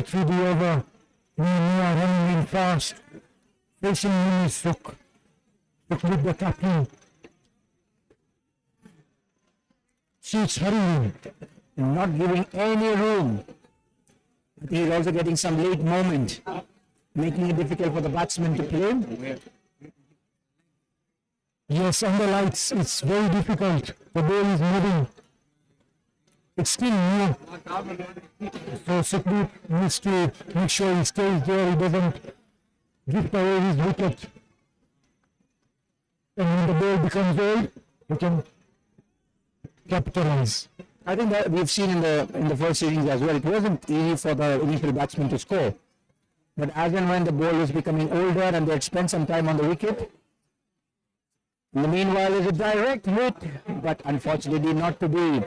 get through the over. Mia running in fast, facing Minisuk with the captain. She's hurrying and not giving any room. I think he's also getting some late moment, making it difficult for the batsman to play. Yes, under lights, it's very difficult. The ball is moving. It's still new. So Sukdeep needs to make sure he stays there. He doesn't drift away his wicket. And when the ball becomes old, he can capitalize. I think that we've seen in the first innings as well. It wasn't easy for the initial batsman to score. But as and when the ball was becoming older and they had spent some time on the wicket, in the meanwhile, is a direct hit, but unfortunately not to be.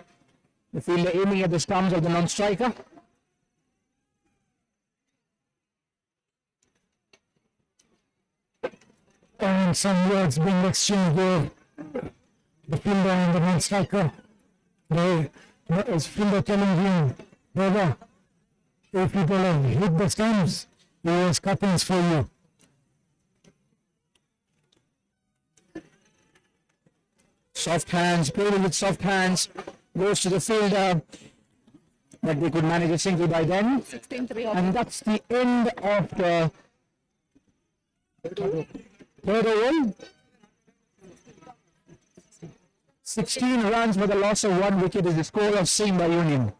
The fielder aiming at the stumps of the non-striker. And some words being exchanged there. The fielder and the non-striker. The fielder telling him, brother, if people have hit the stumps, there's cuttings for you. Soft hands, playing with soft hands, goes to the fielder, but they could manage a single by then. And that's the end of the third over. 16 runs for the loss of 1 wicket is the score of Simba Union.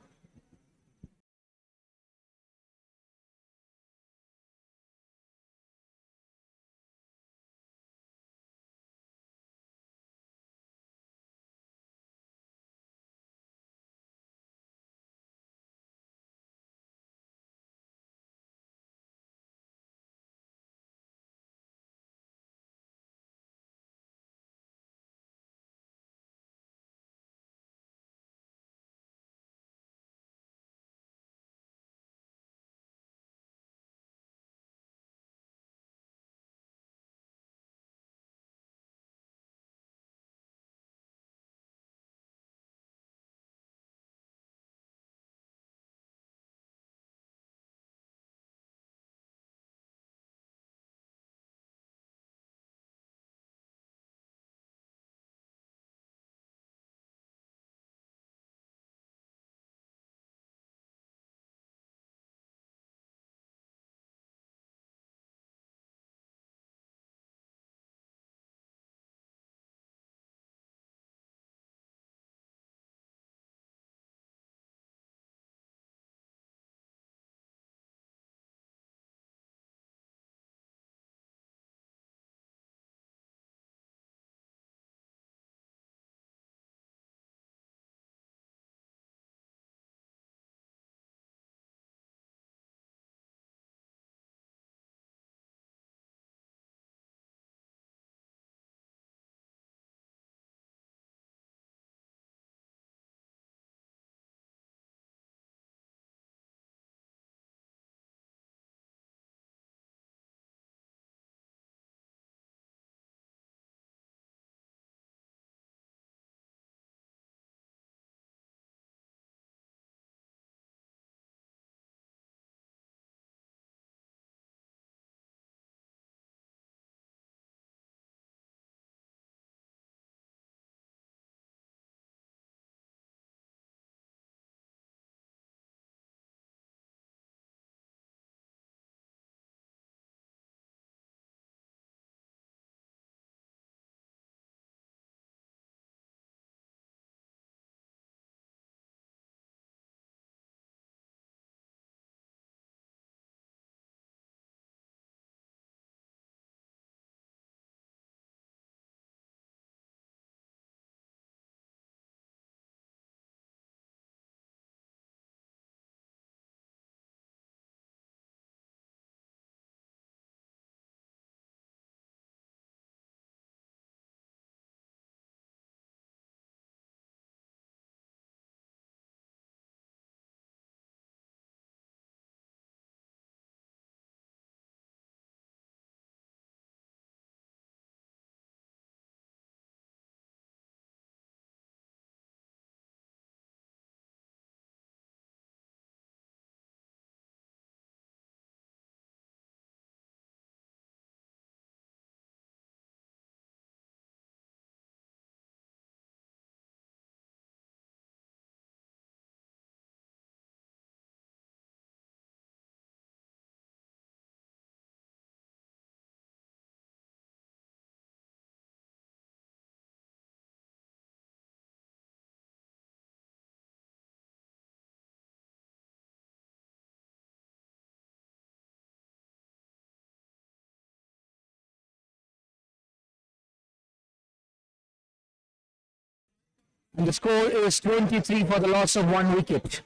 And the score is 23 for the loss of 1 wicket.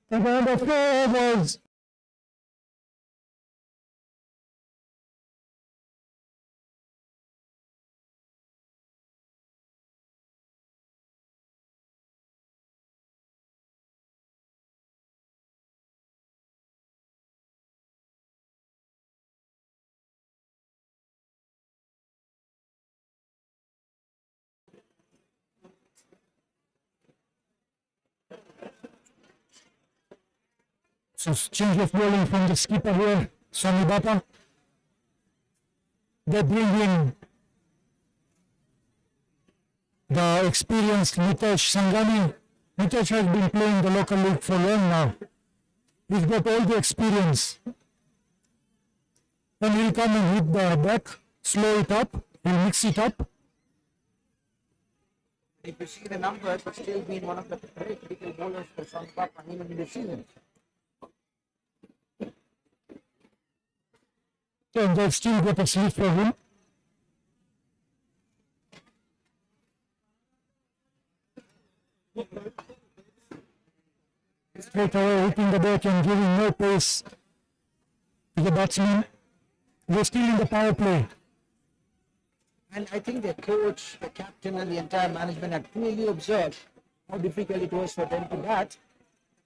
And then the 4 overs. So change of bowling from the skipper here, Swami Bata. They bring in the experienced Nitesh Sangani. Nitesh has been playing the local league for long now. He's got all the experience. Then he'll come and hit the back, slow it up, he'll mix it up. If you see the numbers, it's still been one of the very critical bowlers for Shankar even in this season. And they've still got a sleep for him. Straight away hitting the back and giving no pace to the batsman. They're still in the power play. And I think the coach, the captain, and the entire management had clearly observed how difficult it was for them to bat.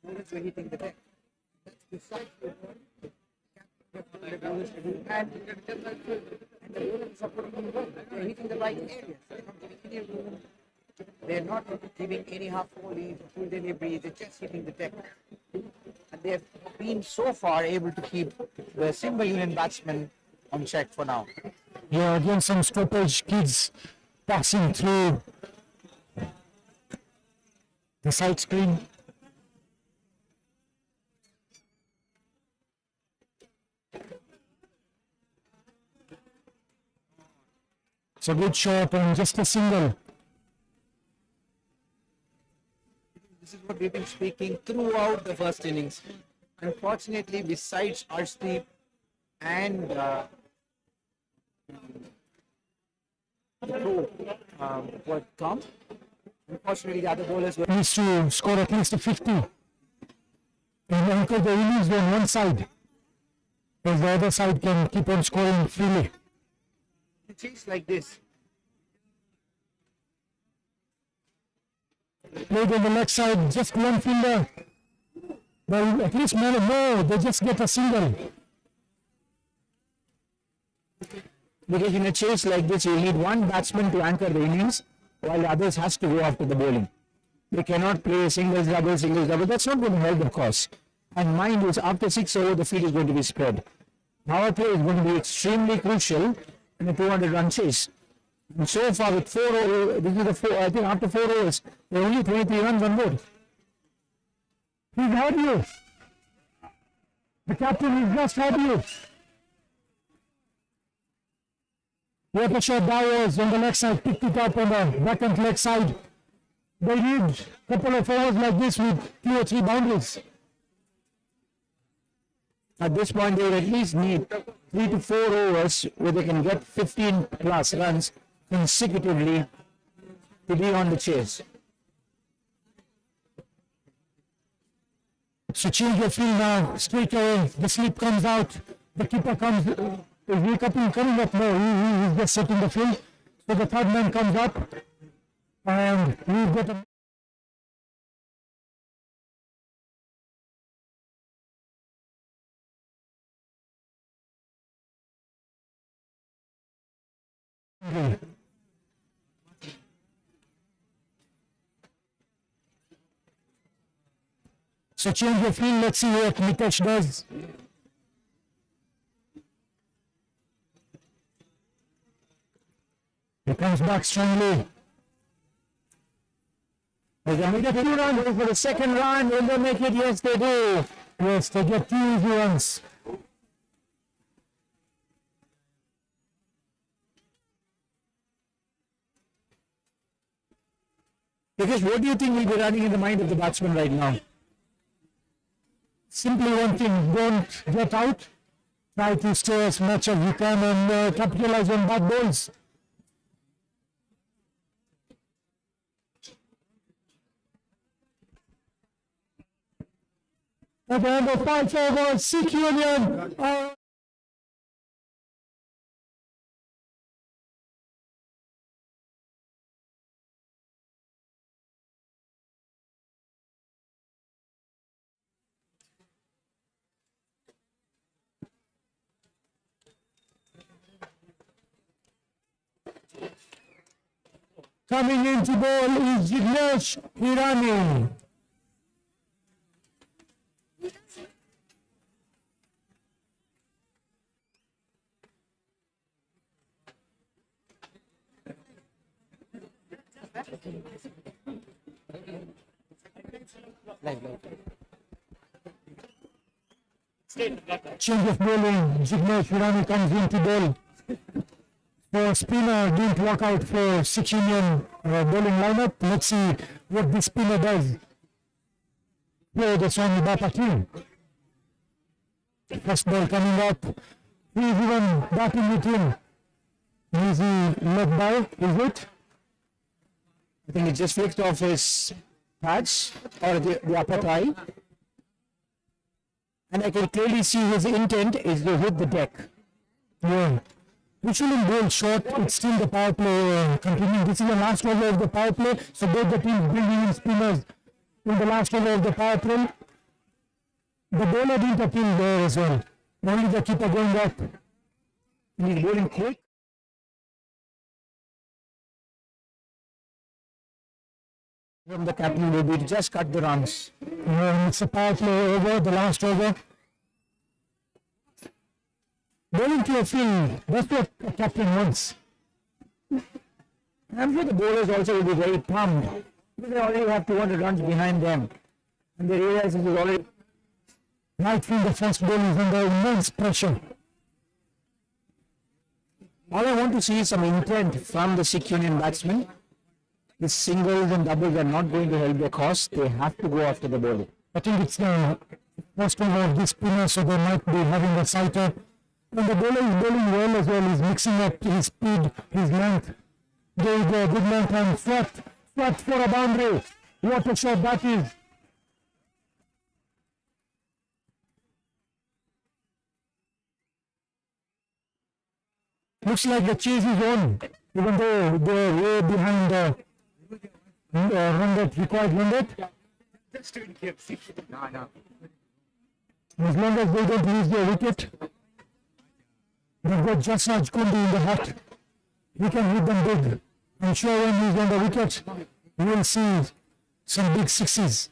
Bowlers were hitting the deck. That's precisely what the bowlers were doing. And the bowlers are supporting them well. They're hitting the right areas. They're not giving any room. They're not giving any half volleys or full delivery. They're just hitting the deck. And they've been so far able to keep the single unit batsman on check for now. Yeah, again some stoppage, kids passing through the side screen. It's a good shot and just a single. This is what we've been speaking throughout the first innings. Unfortunately, besides Arshdeep and what Tom, unfortunately the other bowlers were Needs to score at least a 50 and anchor the innings on one side, as the other side can keep on scoring freely. chase like this. Played on the leg side, just one fielder. Well, at least no, they just get a single. Because in a chase like this, you need one batsman to anchor the innings, while the others has to go after the bowling. They cannot play singles, doubles, singles, double. That's not going to help the cause. And mind you, after 6 overs, the field is going to be spread. Power play is going to be extremely crucial in a 200-run chase. And so far, with 4 overs, this is the 4. I think after 4 overs, there are only 23 runs on board. He's had you. The captain has just had you. What a shot that was on the leg side, picked it up on the vacant leg side. They need a couple of overs like this with 2 or 3 boundaries. At this point, they would at least need 3 to 4 overs where they can get 15 plus runs consecutively to be on the chase. So change your field now, straight away, the slip comes out, the keeper comes, is he coming up? No, he's just setting the field. So the third man comes up, and we've got a... So change your field, let's see what Nitesh does. He comes back strongly. They can make 2 runs for the second run. Will they make it? Yes, they do. Yes, they get 2 easy runs. Because what do you think will be running in the mind of the batsman right now? Simply one thing, don't get out. Try to stay as much as you can and capitalize on bad balls. At the end of 5 overs, Sikh Union are coming into ball is Jignesh Hirani. Change of bowling, Jignesh Hirani comes into ball. The spinner didn't work out for Sikh Union bowling lineup. Let's see what this spinner does for the Swami Bapa team. First ball coming up. He's even batting with him. Is he led by? Is it? I think it just flicked off his pads or the upper thigh. And I can clearly see his intent is to hit the deck. Yeah. We shouldn't bowl short. It's still the power play continuing. This is the last over of the power play. So both the teams bringing in spinners in the last over of the power play. The bowler didn't appeal there as well. Only the keeper going up. And he's bowling quick. From the captain will be to just cut the runs. It's a power play over, the last over. Bowling to a field, that's what a captain wants. I'm sure the bowlers also will be very pumped. They already have 200 runs behind them. And they realize it is already... Right from the first ball is under immense pressure. All I want to see is some intent from the Sikh Union batsmen. The singles and doubles are not going to help their cause. They have to go after the bowling. I think it's the first over of this spinner, so they might be having a sighter. And the bowler is bowling well as well. He's mixing up his speed, his length. There is a good length and flat for a boundary. What a shot that is. Looks like the chase is on, even though they're way behind the run rate, required run rate. As long as they don't lose their wicket, they've got Jasraj Kundi in the hat. He can hit them big. I'm sure when he's on the wicket, we will see some big sixes.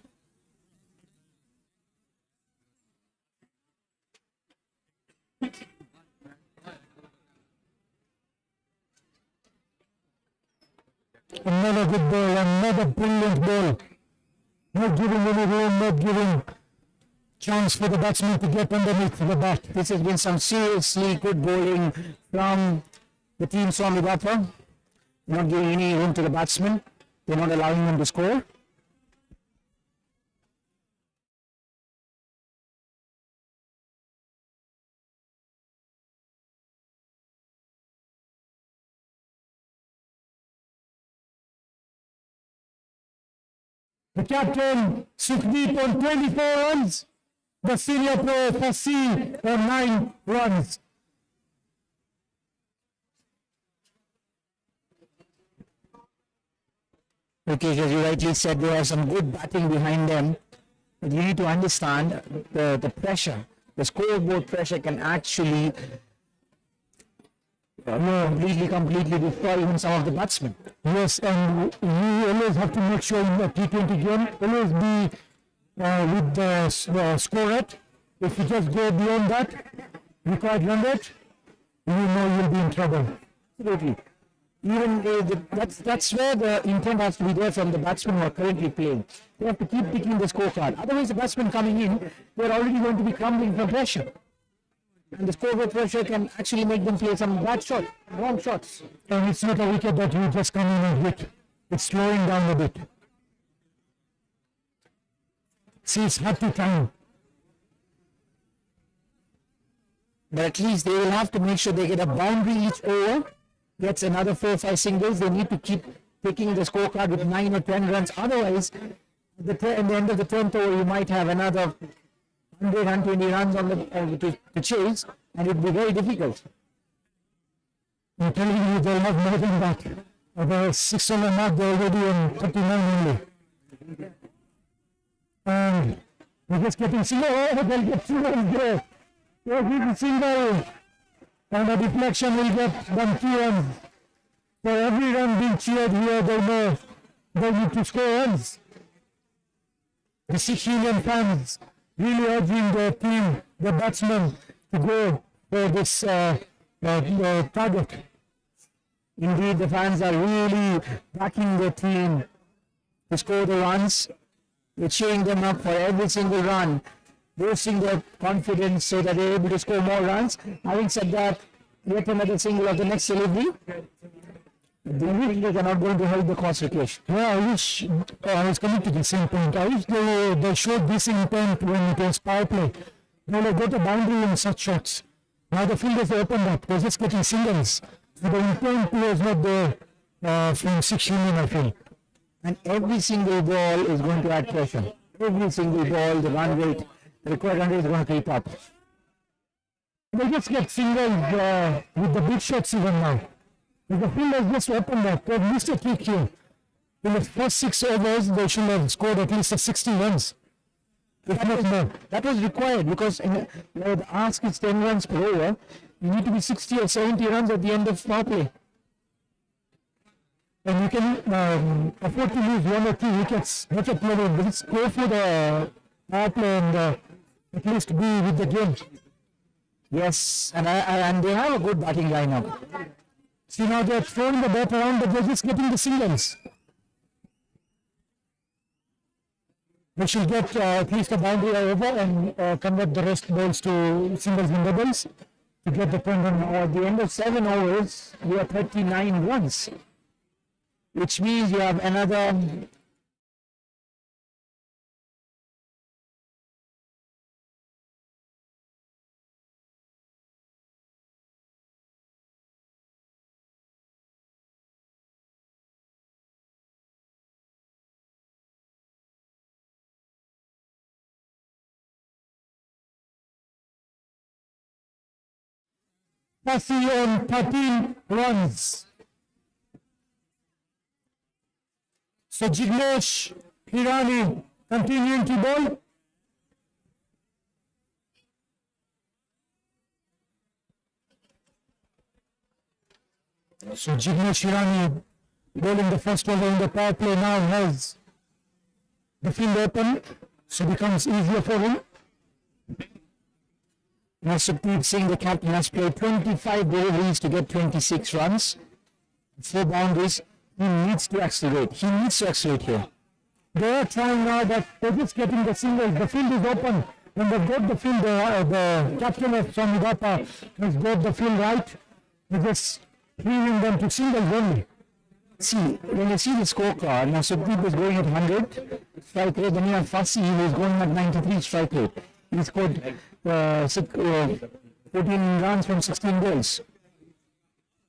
Another good ball, another brilliant ball. Not giving any room, not giving chance for the batsman to get underneath the bat. This has been some seriously good bowling from the team Swami Bapa. Not giving any room to the batsmen. They're not allowing them to score. The captain, Sukhdeep on 24 runs. The senior pro, Fassi on 9 runs. Okay, as you rightly said, they have some good batting behind them. But you need to understand the pressure. The scoreboard pressure can actually completely destroy even some of the batsmen. Yes, and you always have to make sure in the T20 game, always be with the score rate. If you just go beyond that, required run rate, you know you'll be in trouble. Absolutely. Even that's where the intent has to be there from the batsmen who are currently playing. They have to keep picking the scorecard. Otherwise, the batsmen coming in, they're already going to be crumbling from pressure. And the scoreboard pressure can actually make them play some bad shots, wrong shots. And it's not a wicket that you just come in and hit. It's slowing down a bit. See, it's happy time. But at least they will have to make sure they get a boundary each over, gets another 4 or 5 singles. They need to keep picking the scorecard with 9 or 10 runs. Otherwise, at the end of the 10th over, you might have another 120 runs on to chase, and it will be very difficult. I'm telling you, they'll have more than that. The 600 mark, they're already on 39 only. And they're just getting single. Oh, they'll get two runs there. Every single and a deflection will get them 2 runs. For every run being cheered here, they know they need to score runs. The 6 million fans really urging their team, the batsmen, to go for this target. Indeed, the fans are really backing their team to score the runs. They're cheering them up for every single run, boosting their confidence so that they're able to score more runs. Having said that, yet another single of the next delivery. The English are not going to help the cause, Rikesh. Yeah, I wish I was coming to the same point. I wish they showed this intent when it was power play. Now they got a boundary in such shots. Now the field is opened up. They're just getting singles. So the intent was not there from 6 million, I feel. And every single ball is going to add pressure. Every single ball, the run rate, the required run rate is going to creep up. They just get singles with the big shots even now. If the field has just opened up, they've missed a kick here. In the first 6 overs, they should have scored at least 60 runs. If not more. That was required because the ask is 10 runs per over. You need to be 60 or 70 runs at the end of power play. And you can afford to lose 1 or 2 wickets. Not a problem. Let's go for the power play and at least be with the game. Yes, and they have a good batting lineup. See, now they're throwing the bat around, but they're just getting the singles. They should get at least a boundary over and convert the rest balls to singles and doubles to get the point on. At the end of 7 overs, you have 39 runs, which means you have another Passy on 13 runs. So Jignesh Hirani continuing to bowl. So Jignesh Hirani bowling the first over in the power play now has the field open, so becomes easier for him. Now Sukhdeep Singh, the captain, has played 25 deliveries to get 26 runs, 4 boundaries. He needs to accelerate. He needs to accelerate here. They are trying now, but they're just getting the singles. The field is open. When they've got the field, the captain of Samudapa has got the field right. They're just leaving them to singles only. See, when you see the scorecard, now Sukhdeep is going at 100 strike rate, then you have Fassi who is going at 93 strike rate. He scored 14 runs from 16 balls,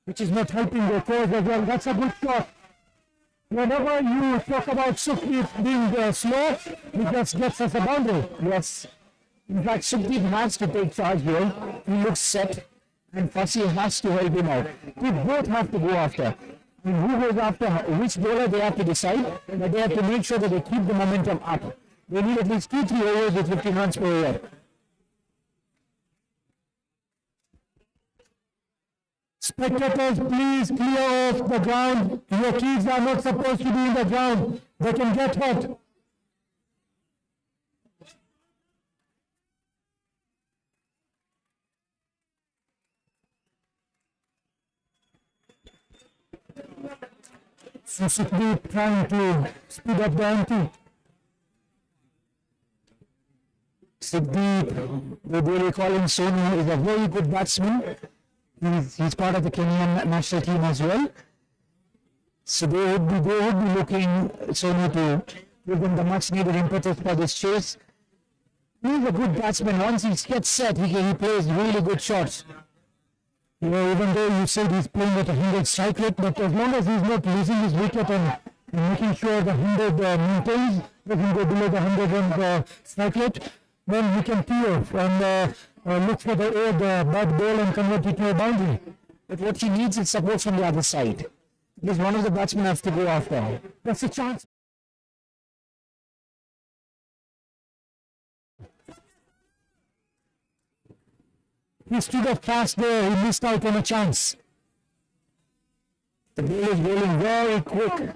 which is not helping their cause as well. That's a good shot. Whenever you talk about Sukhdeep being slow, he just gets us a boundary. Yes. In fact, Sukhdeep has to take charge here. He looks set, and Fassi has to help him out. They both have to go after. And who goes after which bowler, they have to decide, but they have to make sure that they keep the momentum up. They need at least 2-3 overs with 15 runs per over. Spectators, please clear off the ground. Your kids are not supposed to be in the ground. They can get hurt. So Sukhdeep trying to speed up the ante. Sukhdeep, they really call him Sonu, is a very good batsman. He's part of the Kenyan national team as well. So they would be looking Sonu to give them the much needed impetus for this chase. He's a good batsman. Once he gets set, he plays really good shots. You know, even though you said he's playing at 100 strike rate, but as long as he's not losing his wicket and making sure the 100 maintains, doesn't go below the 100 run strike rate, then he can tee off and look for the bad ball and convert it to a boundary. But what he needs is support from the other side. Because one of the batsmen has to go after. That's a chance. He stood up fast there, he missed out on a chance. The ball is rolling very quick.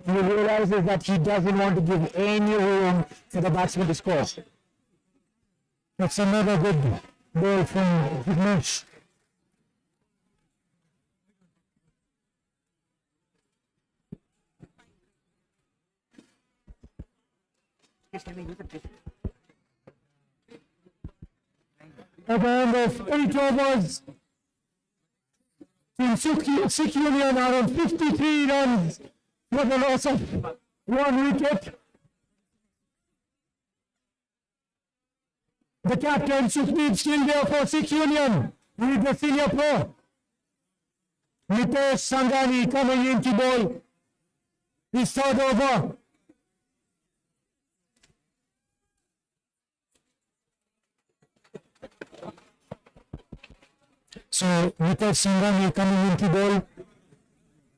He realizes that he doesn't want to give any room for the batsman to score. That's another good ball from Vignesh. At the end of 8 overs, Team Sikh Union are on 53 runs for the loss of 1 wicket. The captain Sukhdeep still there for Sikh Union with the senior pro. Nitesh Sangani coming in to bowl his third over. So Nitesh Sangani coming into bowl.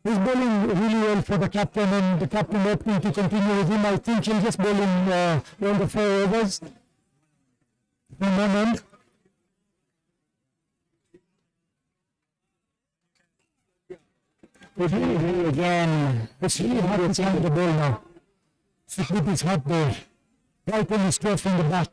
He's bowling really well for the captain, and the captain hoping to continue with him. I think he'll just bowl in all the 4 overs. From one end. Again, It's really hard to find the ball now. Sukhdeep is hot there. Right on his toe from the back.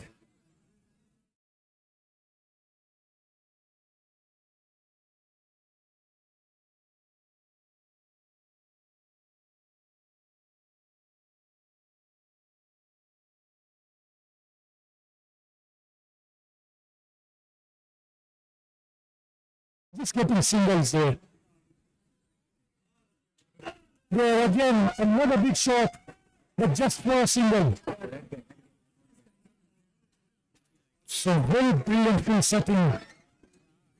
Just getting singles there. There again, another big shot, but just for a single. So very brilliant field setting.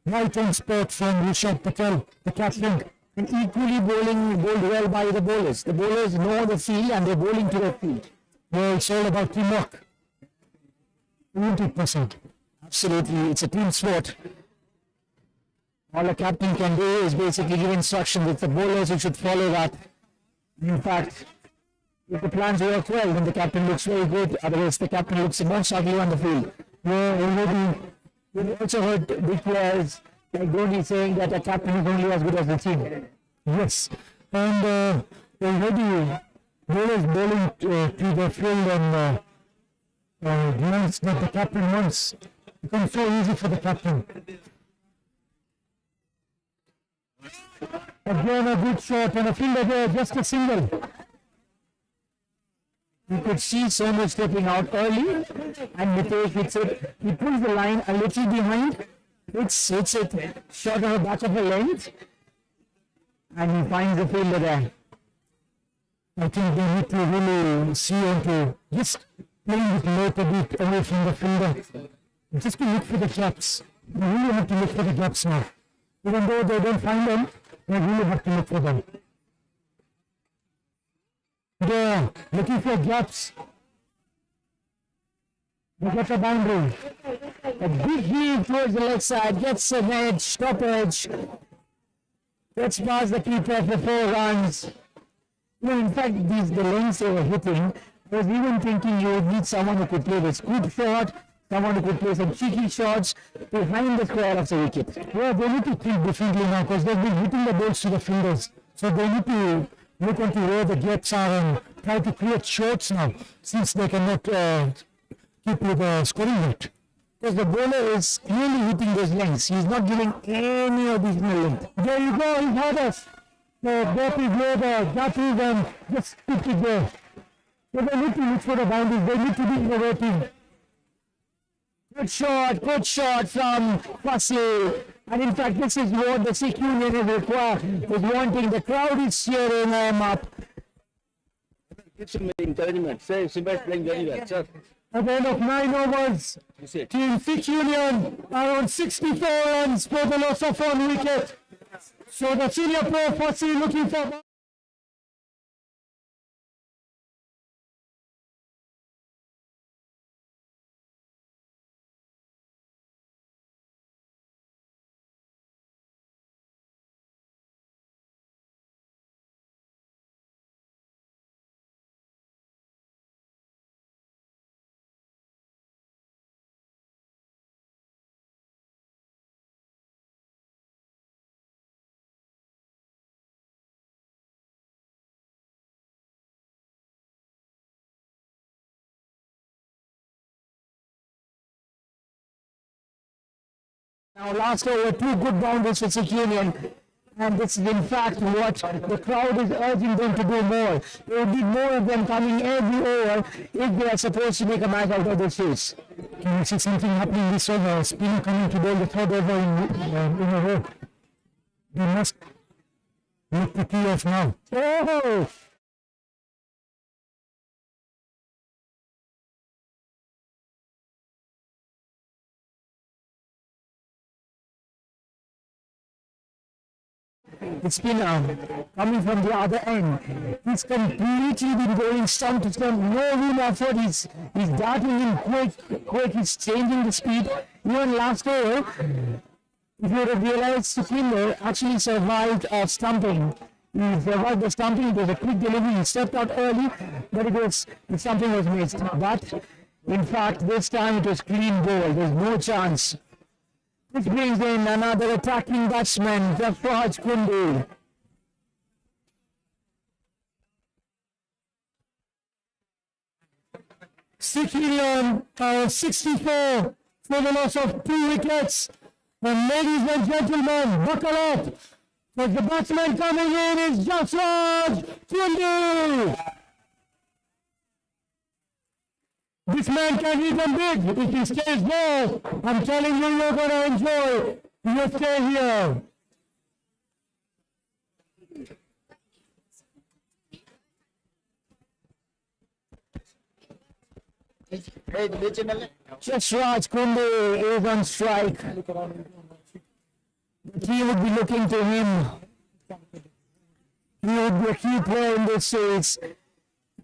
Right on spot from Rishabh Patel, the captain. and equally bowled well by the bowlers. The bowlers know the field and they're bowling to the field. Well, it's all about teamwork. 20%. Absolutely, it's a team sport. All a captain can do is basically give instructions. It's the bowlers who should follow that. In fact, if the plans work well, then the captain looks very good. Otherwise, the captain looks most ugly on the field. Yeah, already. We've also heard big players like Dhoni saying that a captain is only as good as the team. Yes. And already bowlers bowling to the field and runs that the captain wants. It becomes so easy for the captain. Again, a good shot and a fielder there, just a single. You could see Sonu stepping out early and Nitesh hits it. He pulls the line a little behind, hits it short of the back of the length, and he finds the fielder there. I think they need to really see and to just playing it late a bit away from the fielder. Just to look for the gaps. They really have to look for the gaps now. Even though they don't find them, they really have to look for them. They're looking for gaps. They get a boundary. A big heave towards the leg side, gets an edge, stop edge, gets past the keeper for 4 runs. No, in fact, the lengths they were hitting, I was even thinking you would need someone who could play the scoop shot, someone who could play some cheeky shots behind the square of the wicket. Yeah, they need to think differently now because they've been hitting the balls to the fielders. So they need to look into where the gaps are and try to create shots now since they cannot keep with the scoring rate. Because the bowler is clearly hitting those lengths. He's not giving any additional length. There you go, he had us. The gap is where the gap is and just stick it there. So they need to look for the boundaries, they need to be innovative. Good shot from Fussy. And in fact, this is what the Sikh Union is wanting. The crowd is cheering him up. Give some encouragement. Say, Simba's playing very well. Sir. At the end of 9 overs, That's it. Team Sikh Union are on 64 runs for the loss of 1 wicket. So the senior pro Fussy looking for Now, last over, 2 good boundaries for Sikh Union. And this is in fact what the crowd is urging them to do more. They need more of them coming every over if they are supposed to make a match out of this race. Can you see something happening this over? Spinner coming to bowl the third over in a row. They must look to tee off now. Oh! It's been coming from the other end. He's completely been going stump to stump. No room effort. He's darting in quick. He's changing the speed. Even last over, if you would have realized, Sukinder actually survived stumping. He survived the stumping. It was a quick delivery. He stepped out early, but the stumping was missed. But in fact, this time it was clean ball. There's no chance. This brings in another attacking batsman, Jafraj Kundu. Sikh Union 64 for the loss of 2 wickets. And ladies and gentlemen, buckle up, because the batsman coming in is Jafraj Kundu. This man can hit them big if he stays there. I'm telling you, you're going to enjoy your stay here. Jafraj Kundu is on strike. But he would be looking to him. He would be a key player in this series.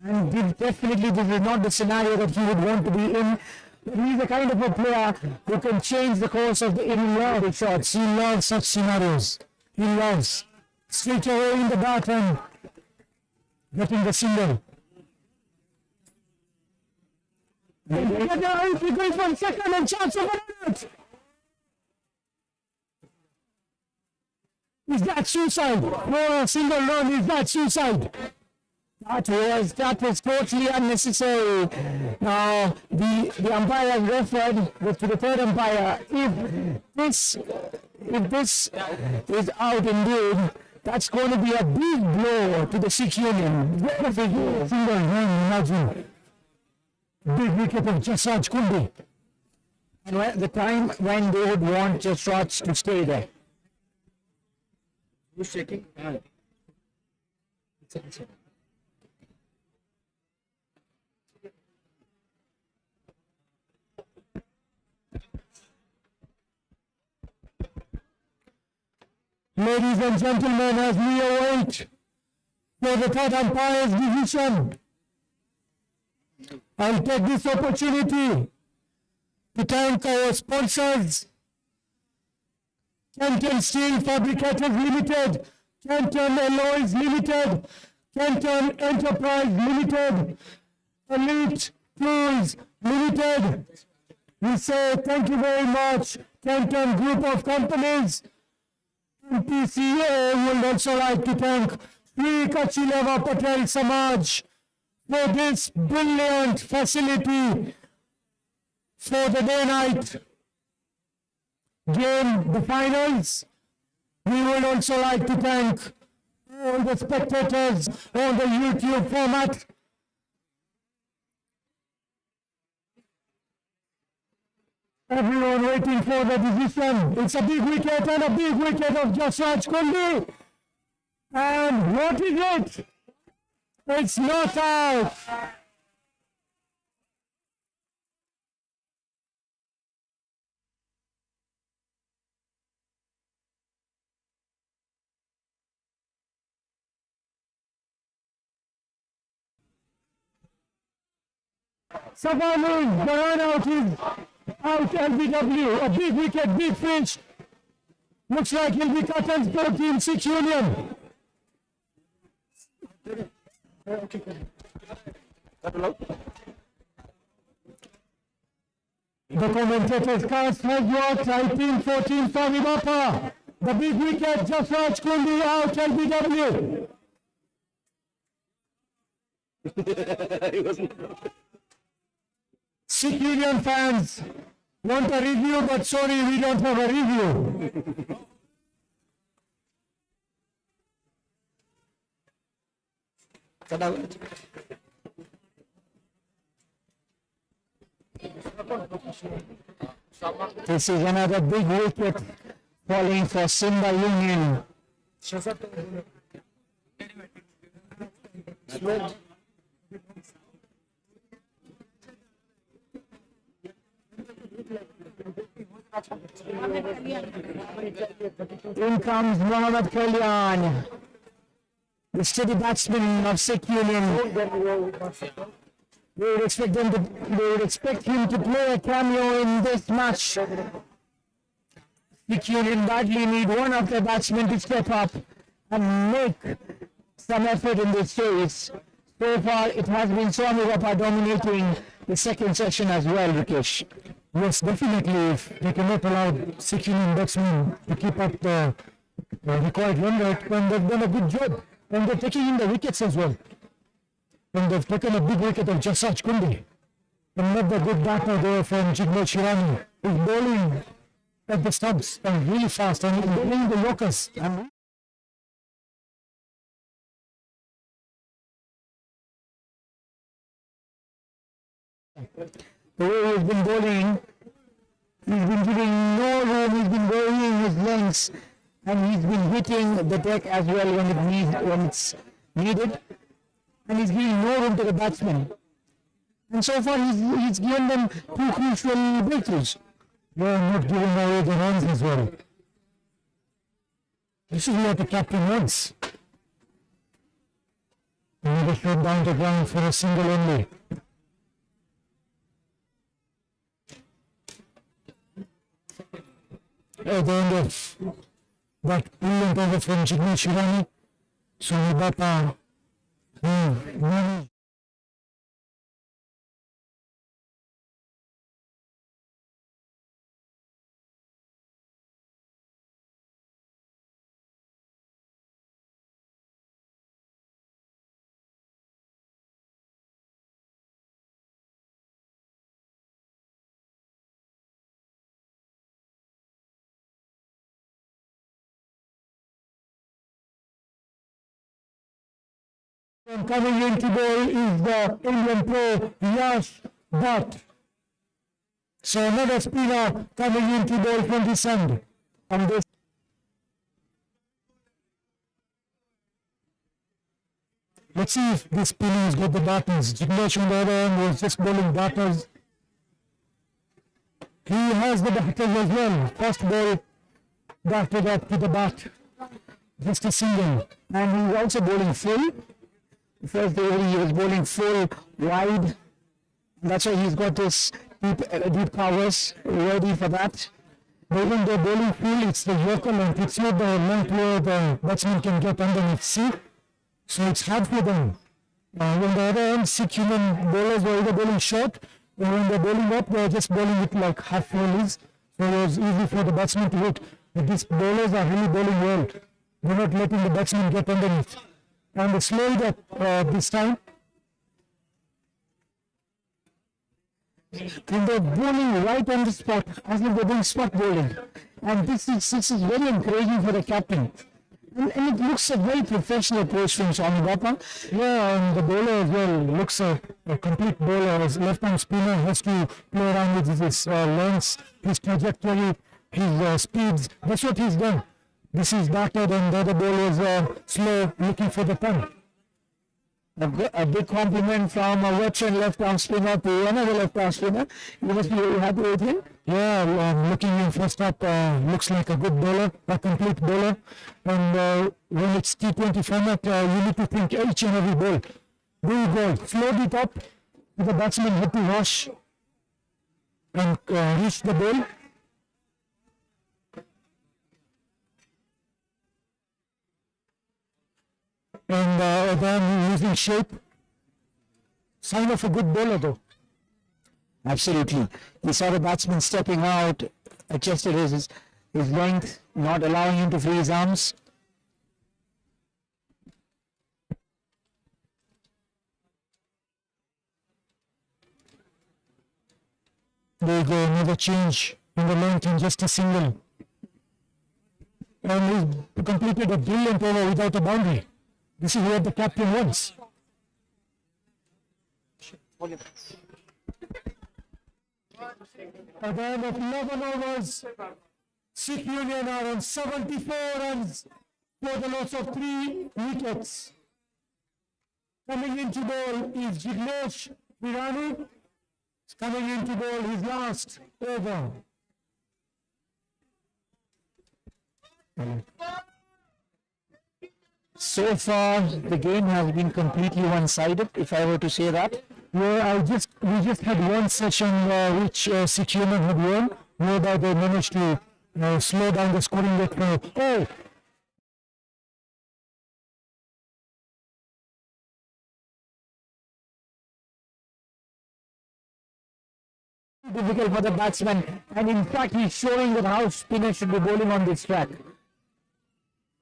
And definitely this is not the scenario that he would want to be in. But he's the kind of a player who can change the course of the inning of shots. He loves such scenarios. He loves straight away in the bat and getting the single. He'll be going for second and chance of it. Is that suicide? For a single run, is that suicide? That was totally unnecessary. Now the umpire referred to the third umpire. If this is out indeed, that's going to be a big blow to the Sikh Union. Single run, imagine. Big wicket of Jafraj Kundu. And the time when they would want Jafraj to stay there. Who's shaking? Ladies and gentlemen, as we await for the third umpire's decision, I'll take this opportunity to thank our sponsors, Kenton Steel Fabricators Limited, Kenton Alloys Limited, Kenton Enterprise Limited, Elite Tools Limited. We say thank you very much, Kenton Group of Companies. Npca would also like to thank Sri Kachileva Patel Samaj for this brilliant facility for the day-night game, the finals. We would also like to thank all the spectators on the YouTube format. Everyone waiting for the decision. It's a big wicket and a big wicket of Jafraj Kundu. And what is it? It's not out. Savanu, the run out is out LBW. A big wicket, big pitch. Looks like he'll be cut and split in Sikh Union. The commentators cast has worked 19-14 for Vibapa. The big wicket, Jafraj Kundu out LBW. Sikh Union fans, Want a review, but sorry, we don't have a review. This is another big wicket falling for Simba Union. In comes Mohammad Kalyan, the steady batsman of Sikh Union. They would expect him to play a cameo in this match. Sikh Union badly need one of their batsmen to step up and make some effort in this series. So far, it has been Swami Rapa dominating the second session as well, Rikesh. Yes, definitely. If they cannot allow Sikh Union batsmen to keep up the required run rate, then they've done a good job. And they're taking in the wickets as well. And they've taken a big wicket of Jasaj Kundi. Another good batter there from Jigme Shirani, who's bowling at the stumps and really fast and he's bowling the Yorkers. And the way he's been bowling, he's been giving no room, he's been varying his lengths, and he's been hitting the deck as well when it's needed, and he's giving no room to the batsmen. And so far he's given them two crucial breakthroughs. they're not giving away the runs as well. This is what the captain wants. Another shot down the ground for a single only. At the end of that brilliant over from Jigme Shirani, so Bapa managed. And coming in today is the Indian pro Yash Bhatt. So another spinner coming in today from this end. And this let's see if this spinner has got the batters. Jignesh on the other end was just bowling batters. He has the batters as well. First ball batted up to the bat. Just a single. And he's also bowling full. First day he was bowling full, wide. That's why he's got this deep covers ready for that. But when they're bowling full, it's the Yorker length. It's not the length where the batsman can get underneath. See? So it's hard for them. On the other end, Sikh Union bowlers were either bowling short, or when they're bowling up, they're just bowling it like half volleys. So it was easy for the batsman to hit. But these bowlers are really bowling well. They're not letting the batsman get underneath. And they slowed up this time. And they're bowling right on the spot, as if they're doing spot bowling. And this is very encouraging for the captain. And it looks a very professional approach from Swami Bappa. Yeah, and the bowler as well looks a complete bowler. His left-arm spinner has to play around with his lengths, his trajectory, his speeds. That's what he's done. This is batted and the other ball is slow, looking for the pun. A big compliment from a veteran left-arm spinner to another left-arm spinner. You must be very happy with him. Yeah, looking in first up, looks like a good bowler, a complete bowler. And when it's T20 format, you need to think each and every ball. Do you go, float it up, the batsman had to rush and reach the ball. And then losing shape. Sign of a good bowler though. Absolutely. He saw the batsman stepping out, adjusted his length, not allowing him to free his arms. There you go, another change in the length in just a single. And he's completed a brilliant over without a boundary. This is what the captain wants. At the end of 11 overs, Sikh Union are on 74 runs for the loss of 3 wickets. Coming into ball is Jignesh Virani. Coming into ball his last over. So far, the game has been completely one-sided, if I were to say that. Yeah, we just had one session which Sikh Union had won, whereby they managed to slow down the scoring rate for. Oh, Difficult for the batsman, and in fact, he's showing that how spinners should be bowling on this track.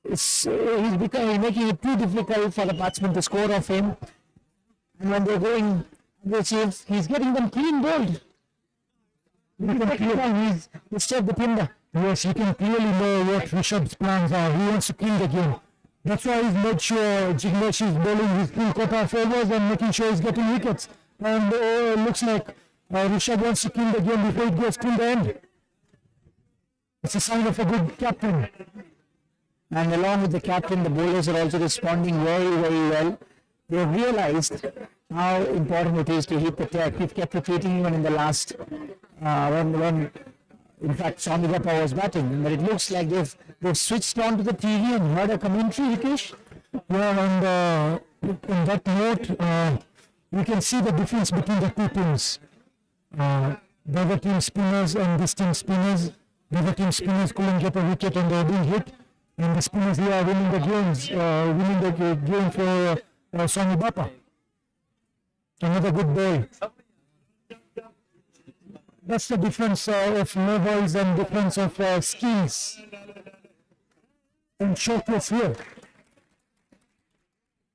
He's making it too difficult for the batsman to score off him. And when they're going aggressive, he's getting them clean bowled. He's disturbed the timber. yes, you can clearly know what Rishabh's plans are. He wants to kill the game. That's why he's made sure Jignesh is bowling his full quota of overs and making sure he's getting wickets. And it looks like Rishabh wants to kill the game before it goes till the end. It's a sign of a good captain. And along with the captain, the bowlers are also responding very, very well. They've realized how important it is to hit the tech. We've kept repeating even in the last, when in fact Swami Bappa was batting. But it looks like they've switched on to the TV and heard a commentary, Hitesh. Yeah, and in that note, you can see the difference between the two teams. The other team spinners and this team spinners. The other team spinners couldn't get a wicket and they were being hit. And the spinners here are winning the games, winning the game for Swami Bappa. Another good ball. That's the difference of levels and difference of skills and shortness here.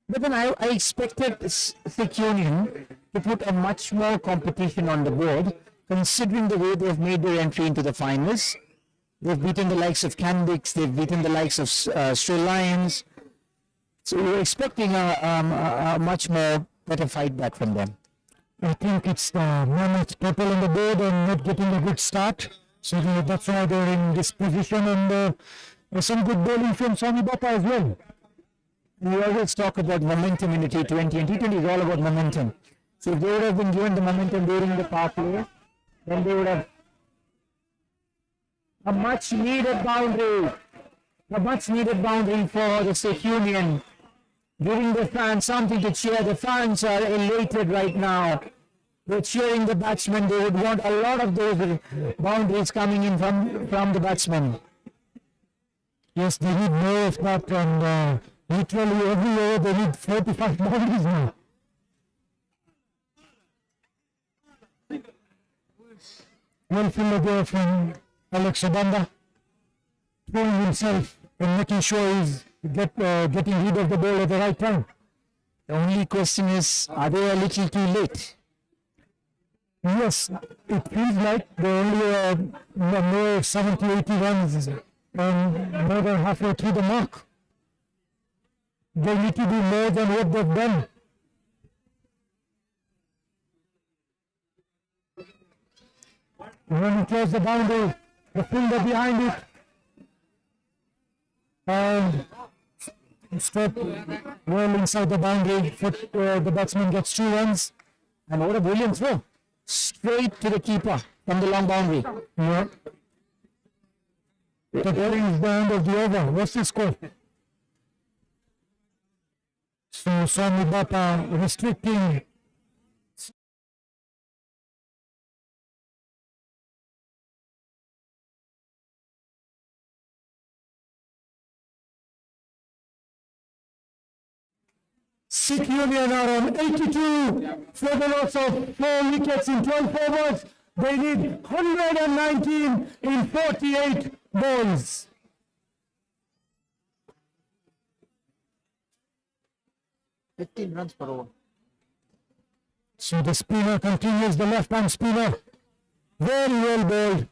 But then I expected Sikh Union to put a much more competition on the board, considering the way they've made their entry into the finals. They've beaten the likes of Candics, they've beaten the likes of Sri Lions. So we're expecting a much more better fight back from them. I think it's the mammoth total on the board and not getting a good start. So that's why they're in this position, and some good bowling from Swami Bappa as well. We always talk about momentum in the T20, and T20 is all about momentum. So if they would have been given the momentum during the power play, then they would have a much needed boundary for the Sikh Union, giving the fans something to cheer. The fans are elated right now. They're cheering the batsmen. They would want a lot of those boundaries coming in from the batsmen. Yes, they need more of that, and literally every over they need 45 boundaries now. Well fielded there from Alex Obanda, throwing himself and making sure he's getting rid of the ball at the right time. The only question is, are they a little too late? Yes, it feels like they're only more 70, 80 runs and more than halfway through the mark. They need to do more than what they've done. When he throws the boundary, the fielder behind it, and step well inside the boundary, the batsman gets 2 runs. And what a brilliant throw. Straight to the keeper from the long boundary. Yeah. That is the end of the over. What's the score? So Swami Bappa restricting Sikh Union are on 82 for the loss of 4 wickets in 12 overs. They need 119 in 48 balls. $15 runs per over. So the spinner continues, the left-hand spinner. Very well bowled.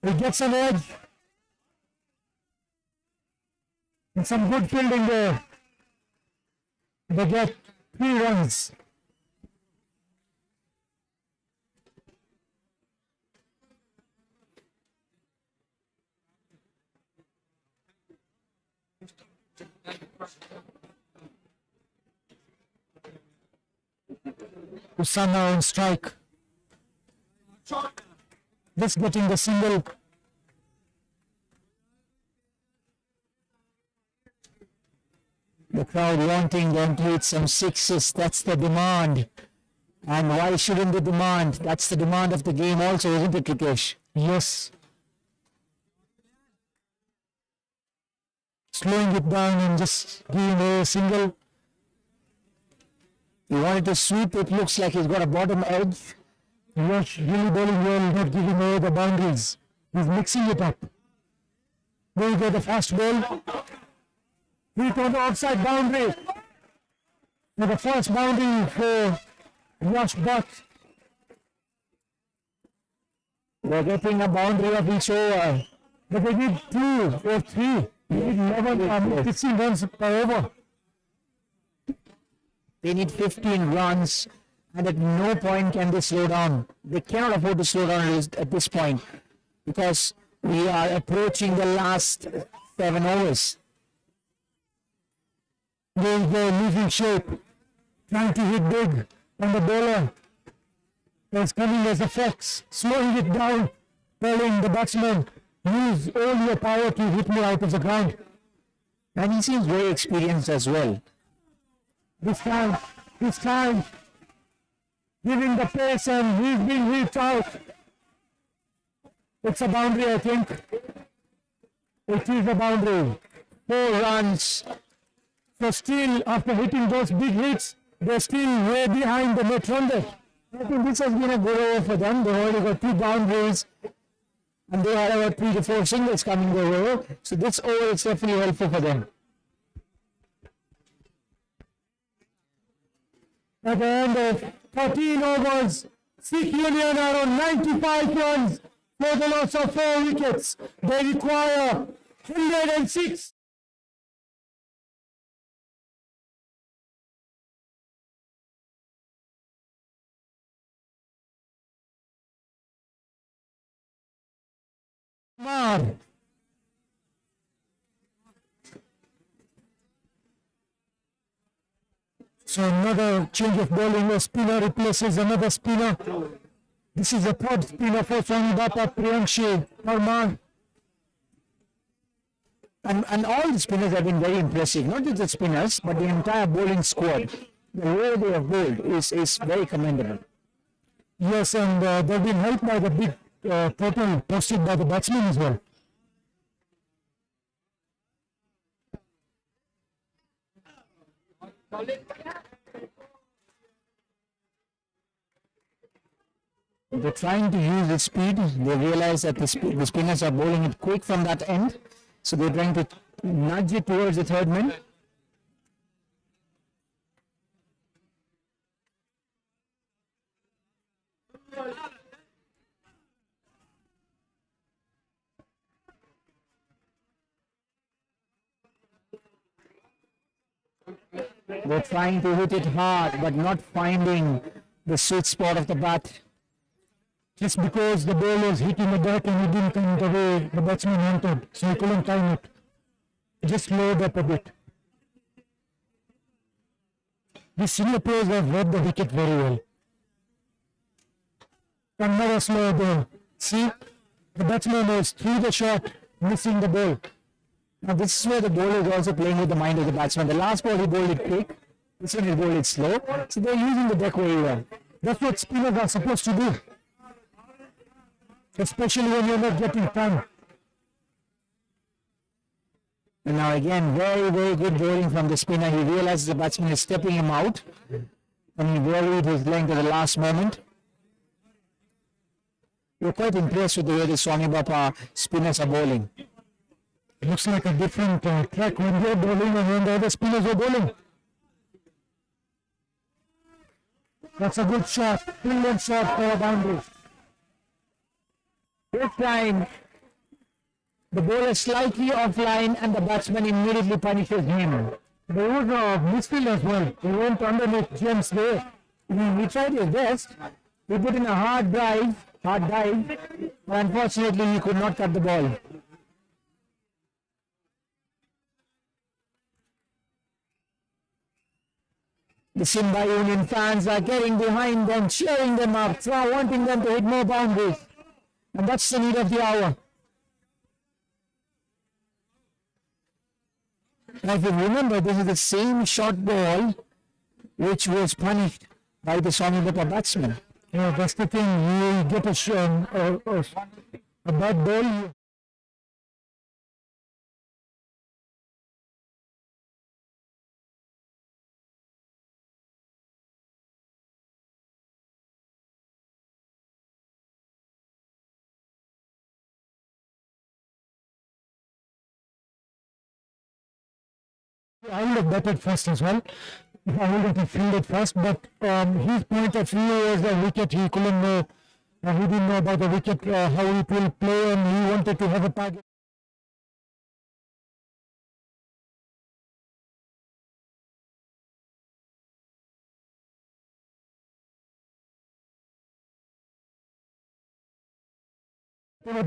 He gets an edge. And some good fielding there. They get 3 runs. Usama on strike. Just getting the single. The crowd wanting them to hit some sixes. That's the demand. And why shouldn't the demand? That's the demand of the game also, isn't it, Rikesh? Yes. Slowing it down and just giving a single. He wanted to sweep. It looks like he's got a bottom edge. Yash really bowling well, not giving away the boundaries. He's mixing it up. There you go, the fast ball. Hit on the outside boundary. For the first boundary for Yash Bhatt. They're getting a boundary of each over. But they need 2 or 3. They need 11, 16 runs per over. They need 15 runs, and at no point can they slow down. They cannot afford to slow down at this point because we are approaching the last 7 overs. There you go, losing shape. Trying to hit big on the bowler. It's coming as a fox. Slowing it down. Telling the batsman, use all your power to hit me out of the ground. And he seems very experienced as well. This time, giving the pace and he's being hit out. It's a boundary, I think. It is a boundary. 4 runs. So still, after hitting those big hits, they're still way behind the net run there. I think this has been a good over for them. They've already got 2 boundaries. And they had about 3 to 4 singles coming their way. So this over is definitely helpful for them. At the end of 14 overs, Sikh Union are on 95 runs for the loss of 4 wickets. They require 106. Mar. So another change of bowling, a spinner replaces another spinner. This is a 3rd spinner for Swami Bapa, Priyankshi Parmar. And all the spinners have been very impressive. Not just the spinners, but the entire bowling squad. The way they have bowled is very commendable. Yes, and they've been helped by the big total posted by the batsmen as well. They're trying to use the speed. They realize that the spinners are bowling it quick from that end. So they're trying to nudge it towards the 3rd man. They're trying to hit it hard, but not finding the sweet spot of the bat. Just because the ball was hitting the deck and it didn't come the way the batsman wanted, so he couldn't time it. Just slowed up a bit. The senior players have read the wicket very well. Another slow ball. See, the batsman was through the shot, missing the ball. Now this is where the bowler is also playing with the mind of the batsman. The last ball he bowled it quick, this one he bowled it slow. So they're using the deck very well. That's what spinners are supposed to do. Especially when you're not getting time. And now again, very, very good bowling from the spinner. He realizes the batsman is stepping him out. And he varied his length at the last moment. We're quite impressed with the way the Swami Bapa spinners are bowling. It looks like a different track when they're bowling and when the other spinners are bowling. That's a good shot, brilliant shot for a boundary. This time, the bowler slightly offline and the batsman immediately punishes him. There was a misfield as well. He went underneath James there. He tried his best. He put in a hard dive, but unfortunately he could not cut the ball. The Simba Union fans are getting behind them, cheering them up, wanting them to hit more boundaries. And that's the need of the hour. Now if you remember, this is the same short ball which was punished by the Sonibata batsman. Yeah, that's the thing. You get a bad ball. I would have batted first as well. I would have fielded first, but his point of view was the wicket. He couldn't know, he didn't know about the wicket, how it will play, and he wanted to have a target. They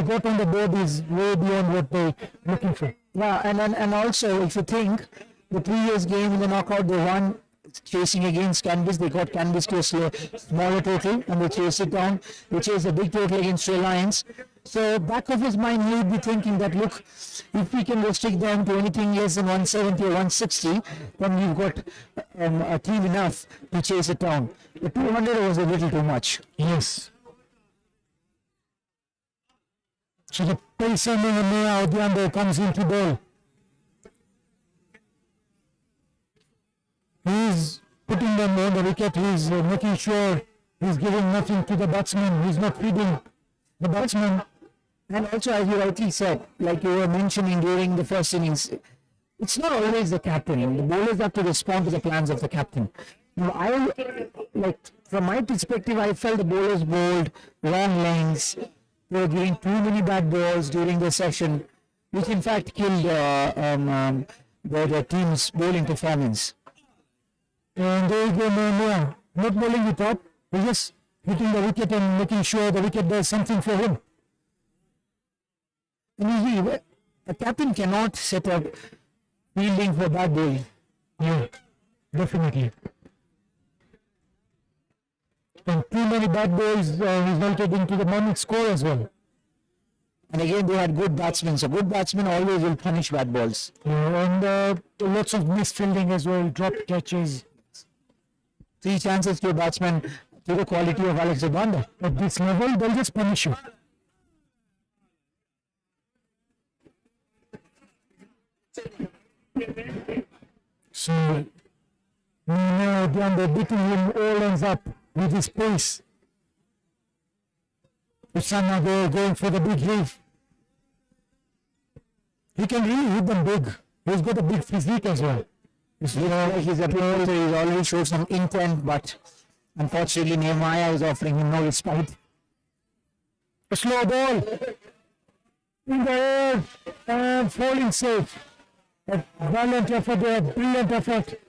got on the board is way beyond what they're looking for. Yeah, and also if you think the previous game in the knockout they won chasing against Candice, they got Candice to a smaller total and they chased it down. They chased a big total against Reliance. So back of his mind he would be thinking that look, if we can restrict them to anything less than 170 or 160, then we've got a team enough to chase it down. The 200 was a little too much. Yes. So the pacer out there comes into ball. He's putting them on the wicket. He's making sure he's giving nothing to the batsman. He's not feeding the batsman. And also, as you rightly said, like you were mentioning during the first innings, it's not always the captain. The bowlers have to respond to the plans of the captain. Now, from my perspective, I felt the bowlers bowled long lengths. They were giving too many bad balls during the session, which in fact killed the team's bowling performance. And they go not bowling it up, he's just hitting the wicket and making sure the wicket does something for him. And a captain cannot set up fielding for bad bowling. Yeah, definitely. And too many bad balls resulted into the morning score as well. And again, they had good batsmen. So good batsmen always will punish bad balls. Yeah, and lots of misfielding as well, dropped catches. 3 chances to a batsman to the quality of Alex Zabanda. At this level, they'll just punish you. So now again they're beating him all ends up with his pace. Usama they're going for the big leaf. He can really hit them big. He's got a big physique as well. He's already showed some intent, but unfortunately Nehemiah is offering him no respite. A slow ball in the air and falling safe. A valiant effort there, brilliant effort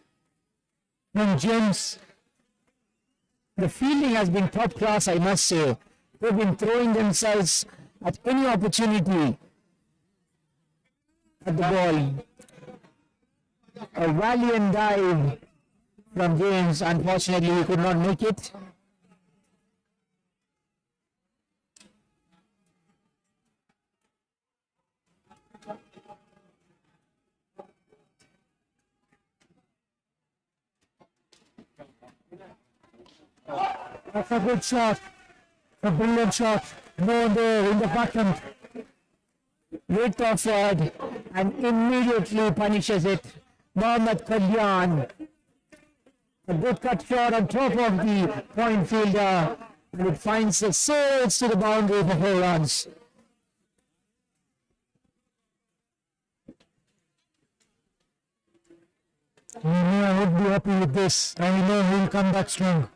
from James. The fielding has been top class, I must say. They've been throwing themselves at any opportunity at the ball. A valiant dive from James. Unfortunately, he could not make it. That's a good shot. A brilliant shot. No one there in the bottom. Width forward and immediately punishes it. Mohammad Kalyan. A good cut shot on top of the point fielder. And it finds the sails to the boundary for 4 runs. I would be happy with this. I know he'll come back strong.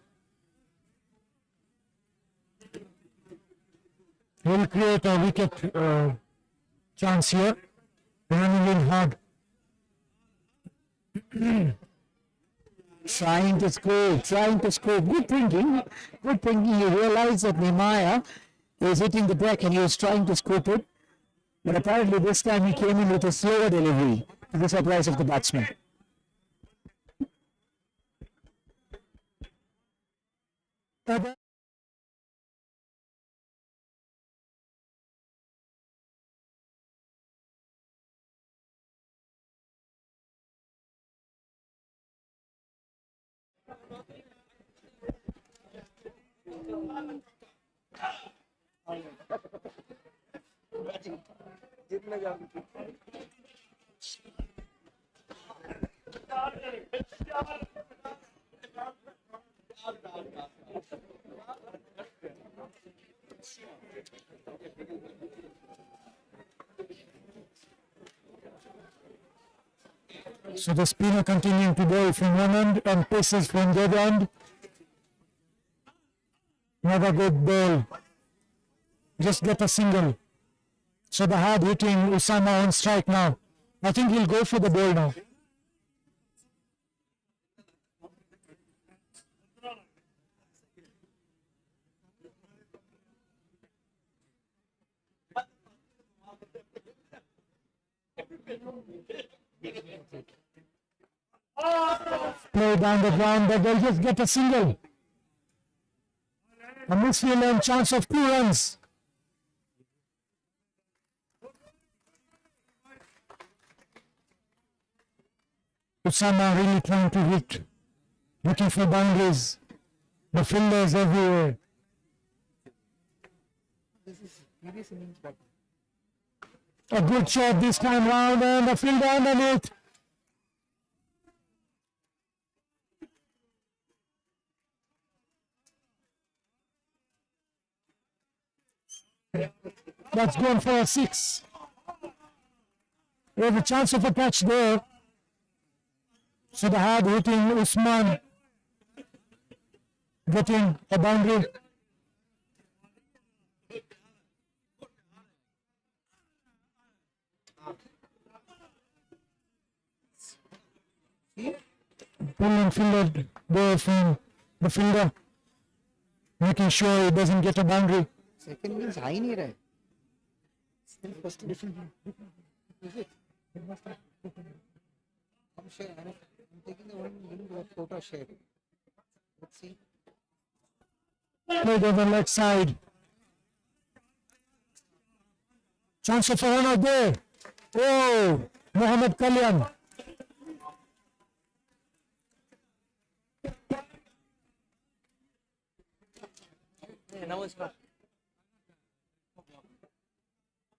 He'll create a wicket chance here. Running in hard. Trying to score. Good thinking. You realize that Npca is hitting the deck and he was trying to scoop it. But apparently this time he came in with a slower delivery to the surprise of the batsman. So the spinner continuing to bowl from one end and paces from the other end. Never good ball. Just get a single. So the hard hitting Usama on strike now. I think he'll go for the ball now. Play down the ground, but they'll just get a single. A misfield and chance of 2 runs. Usama really trying to hit, looking for boundaries. The fielders everywhere. A good shot this time round and the fielder underneath. That's going for a 6. We have a chance of a catch there. So the hard hitting Usman getting a boundary. Brilliant fielder there from the fielder, making sure he doesn't get a boundary. Second means high नहीं रहे. First different. Is it? I'm sure. I'm taking the one little photo share. Let's see. Played on the left side. Chance of a run out there. Oh, Mohammad Kalyan.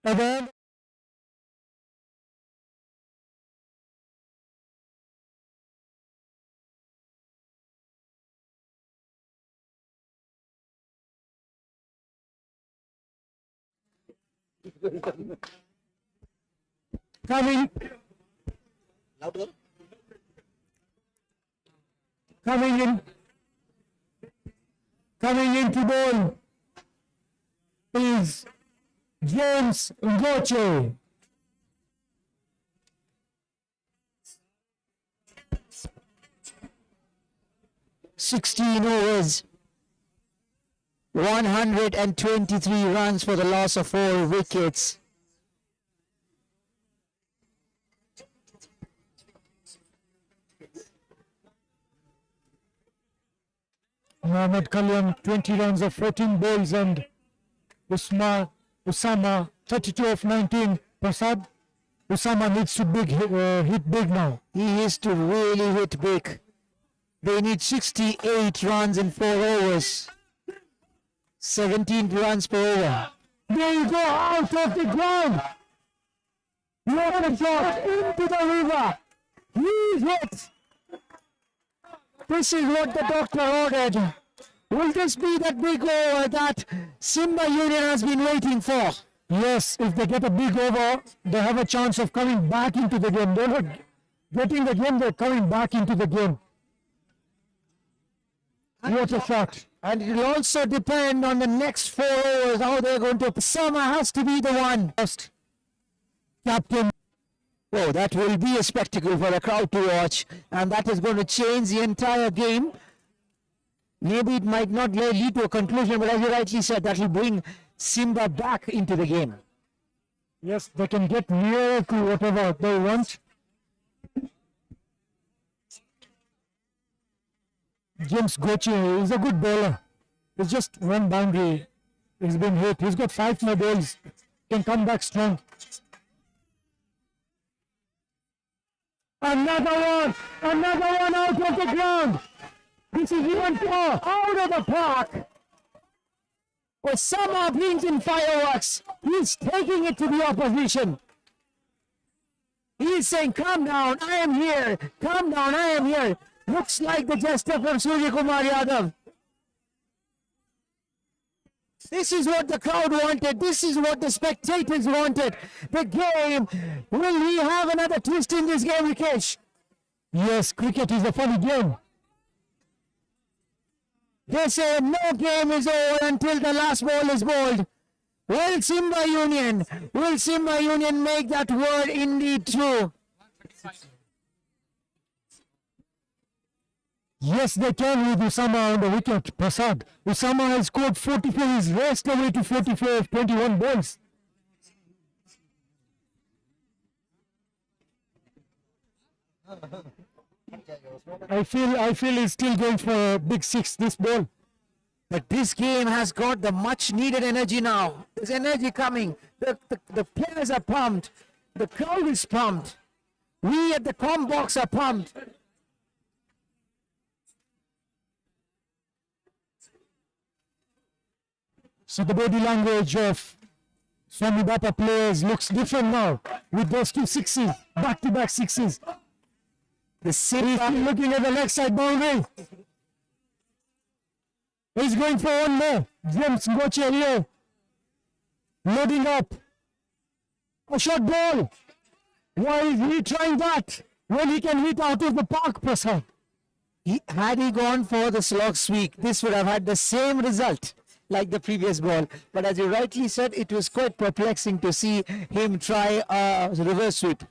Again. Coming. Louder. Coming in. Coming into ball is James Ngoche. overs, 123 runs for the loss of 4 wickets. Mohammad Kalyan 20 runs of 14 balls and Usama 32 of 19. Prasad, Usama needs to hit big now. He needs to really hit big. They need 68 runs in 4 overs. 17 runs per over. There you go, out of the ground. What a shot into the river. He's hit. This is what the doctor ordered. Will this be that big over that Simba Union has been waiting for? Yes, if they get a big over, they have a chance of coming back into the game. They're not getting the game, they're coming back into the game. What a shot. And it will also depend on the next 4 overs, how they're going to. Summer has to be the one. First, captain. Oh, that will be a spectacle for the crowd to watch. And that is going to change the entire game. Maybe it might not lead to a conclusion, but as you rightly said, that will bring Simba back into the game. Yes, they can get nearer to whatever they want. James Goche is a good bowler. It's just one boundary. He's been hit. He's got 5 more balls. Can come back strong. Another one! Another one out of the ground! This is even four out of the park! Osama brings in fireworks. He's taking it to the opposition. He's saying, "Calm down, I am here. Calm down, I am here." Looks like the jester from Surya Kumar Yadav. This is what the crowd wanted. This is what the spectators wanted. The game. Will we have another twist in this game, Rikesh? Yes, cricket is a funny game. They say no game is over until the last ball is bowled. Will Simba Union make that word indeed true? Yes, they can with Usama on the wicket, Prasad. Usama has scored 44. He's raced away to 44 of 21 balls. I feel he's still going for a big 6 this ball. But this game has got the much needed energy now. There's energy coming. The players are pumped. The crowd is pumped. We at the com box are pumped. So the body language of Swami Bapa players looks different now with those 2 sixes, back-to-back sixes. The He's Simba still looking at the leg side boundary. He's going for one more. James Goche here. Loading up. A short ball. Why is he trying that when he can hit out of the park, Prasad? had he gone for the slog sweep, this would have had the same result like the previous ball. But as you rightly said, it was quite perplexing to see him try a reverse sweep.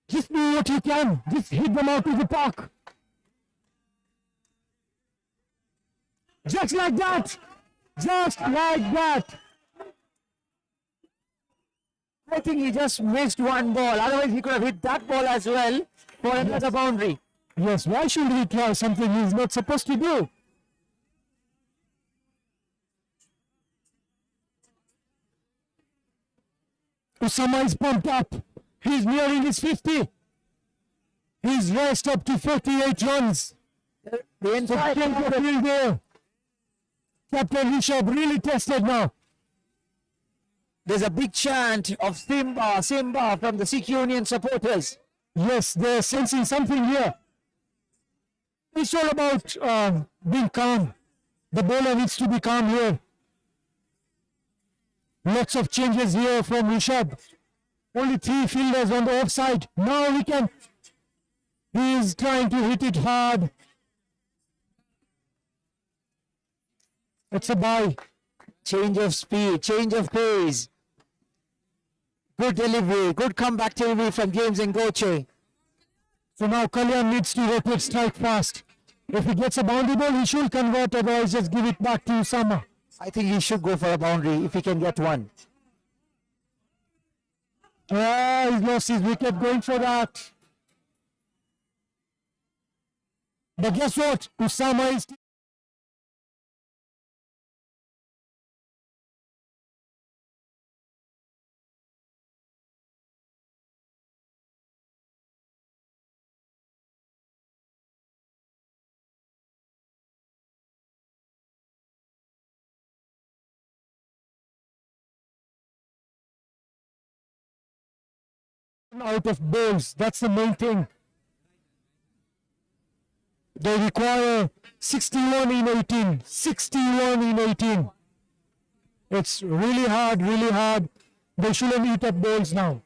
Just do what you can. Just hit them out of the park. Just like that. Just like that. I think he just missed one ball. Otherwise, he could have hit that ball as well for another boundary. Yes, why should he try something he's not supposed to do? Usama is pumped up. He's nearing his 50. He's raced up to 48 runs. The entire Field there. Captain Rishabh really tested now. There's a big chant of Simba, Simba from the Sikh Union supporters. Yes, they're sensing something here. It's all about being calm. The bowler needs to be calm here. Lots of changes here from Rishabh. Only 3 fielders on the offside. Now he can. He is trying to hit it hard. It's a bye. Change of speed, change of pace. Good delivery, good comeback delivery from James Ngoche. So now Kalyan needs to rotate strike fast. If he gets a boundary ball, he should convert, otherwise just give it back to Usama. I think he should go for a boundary if he can get one. He's lost his wicket going for that. But guess what? Usama is out of balls. That's the main thing. They require 61 in 18. 61 in 18. It's really hard, really hard. They shouldn't eat up balls now.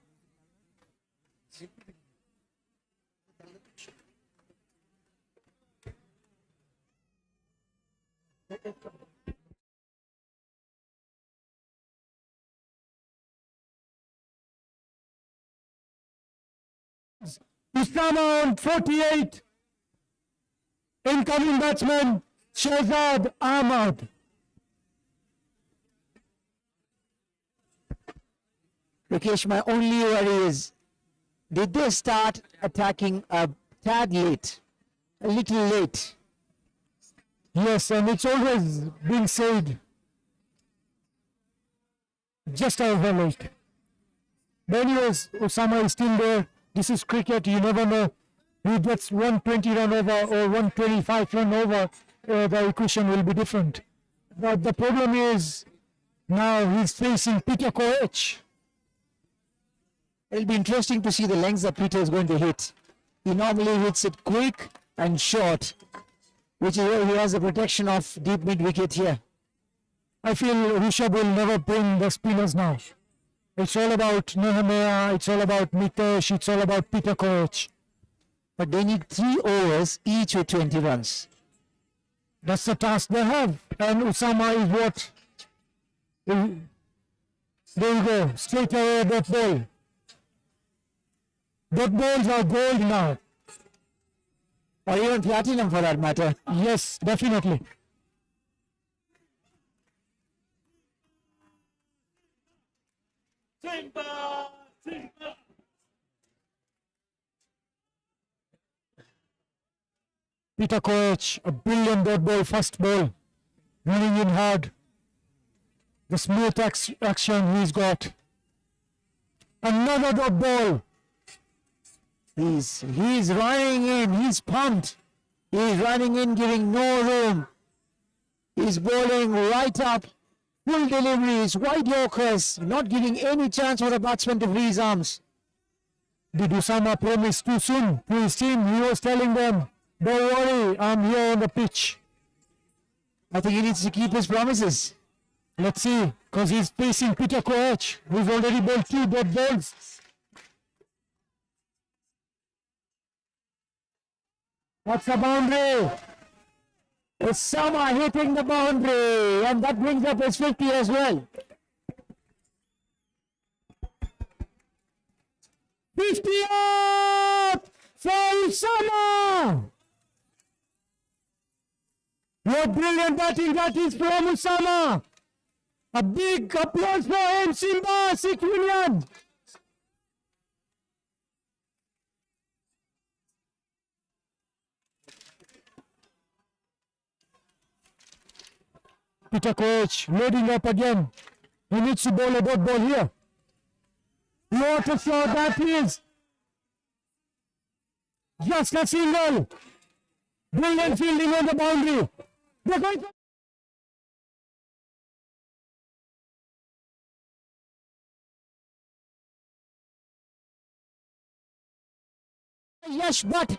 Usama on 48. Incoming batsman Shahzad Ahmad. Rakesh, my only worry is, did they start attacking a tad late? A little late. Yes, and it's always been said just over late. But anyways, Osama is still there. This is cricket, you never know. Who gets 120 run over or 125 run over, the equation will be different. But the problem is, now he's facing Peter Koech. It'll be interesting to see the lengths that Peter is going to hit. He normally hits it quick and short, which is where he has the protection of deep mid-wicket here. I feel Rishabh will never bring the spinners now. It's all about Npca, it's all about Mitesh, it's all about Peter Koech. But they need 3 overs each with 20 runs. That's the task they have. And Usama is what? There you go, straight away that ball. That balls are gold now. Or even platinum for that matter. Yes, definitely. Peter Koech, a brilliant dot ball, first ball, running in hard. The smooth action he's got. Another dot ball. He's running in, he's pumped. He's running in, giving no room. He's bowling right up, full deliveries, wide Yorkers, not giving any chance for the batsman to free his arms. Did Usama promise too soon to his team? He was telling them, don't worry, I'm here on the pitch. I think he needs to keep his promises. Let's see, because he's facing Peter Koech, who's already bowled 2 dot balls. That's a boundary. Osama hitting the boundary, and that brings up his 50 as well. 50 up for Usama. What brilliant batting that is from Usama. A big applause for him, Simba, 6 million. Peter Koech loading up again. He needs to bowl a dot ball here. What a shot that is. Just a single. Brilliant fielding on the boundary. They're going to Yash Bhatt.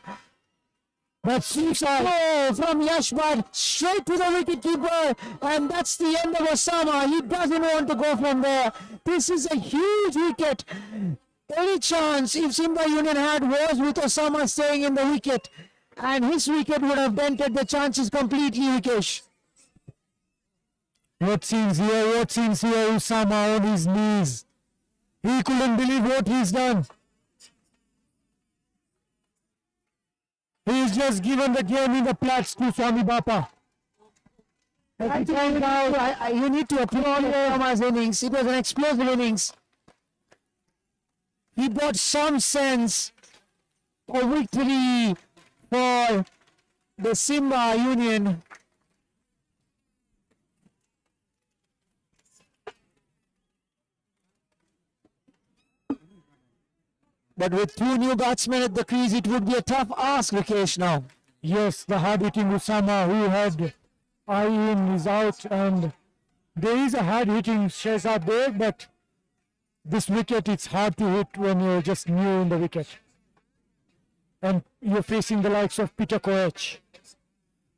But Sisa, Oh, from Yash Bhatt straight to the wicketkeeper, and that's the end of Osama. He doesn't want to go from there. This is a huge wicket. Any chance if Simba Union had was with Osama staying in the wicket, and his wicket would have dented the chances completely, Vikesh. what scenes here, Usama on his knees. He couldn't believe what he's done. He's just given the game in the plats to Swami Bapa. I think now you need to applaud Osama's innings. It was an explosive innings. He brought some sense of victory for the Simba Union. But with 2 new batsmen at the crease, it would be a tough ask, Rakesh, now. Yes, the hard-hitting Usama who had in is out, and there is a hard-hitting Shehzad there, but this wicket, it's hard to hit when you're just new in the wicket. And you're facing the likes of Peter Koech.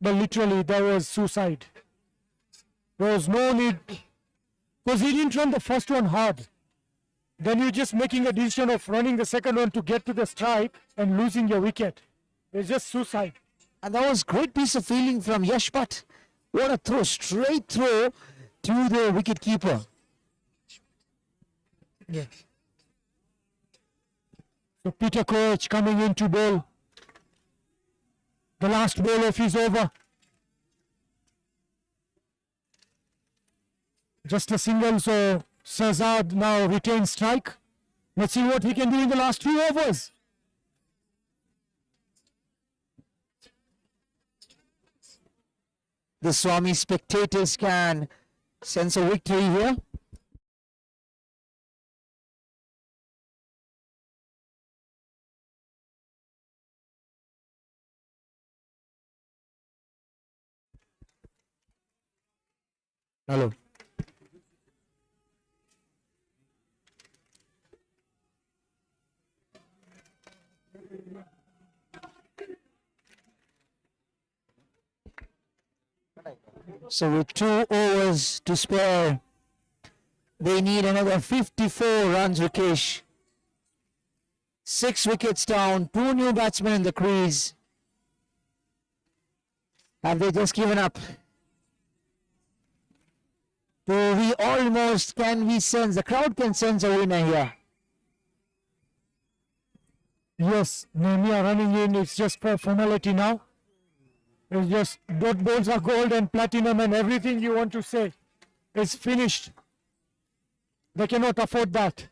But literally, there was suicide. There was no need, because he didn't run the first one hard. Then you're just making a decision of running the second one to get to the strike and losing your wicket. It's just suicide. And that was great piece of fielding from Yash Bhatt. What a throw, straight throw to the wicket keeper. Yeah. So Peter Crouch coming in to bowl. The last ball of his over. Just a single, so Shahzad now retains strike. Let's see what he can do in the last 2 overs. The Swami spectators can sense a victory here. Hello. So with 2 overs to spare, they need another 54 runs, Rakesh. 6 wickets down, 2 new batsmen in the crease. Have they just given up? Do we almost, can we sense, the crowd can sense a winner here? Yes, Nemia running in, it's just for formality now. It's just dot balls are gold and platinum and everything you want to say is finished. They cannot afford that.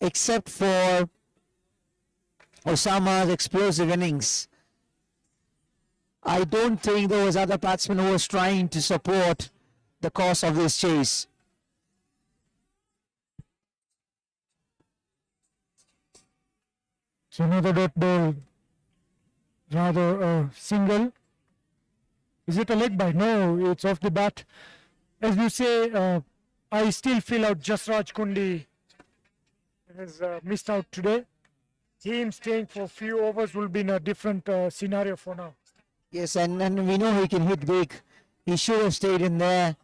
Except for Osama's explosive innings. I don't think there was other batsman who was trying to support the course of this chase. So another dot ball, rather a single. Is it a leg bite? No, it's off the bat. As you say, I still feel out Jasraj Kundi has missed out today. Him staying for a few overs will be in a different scenario for now. Yes, and we know he can hit big. He should have stayed in there.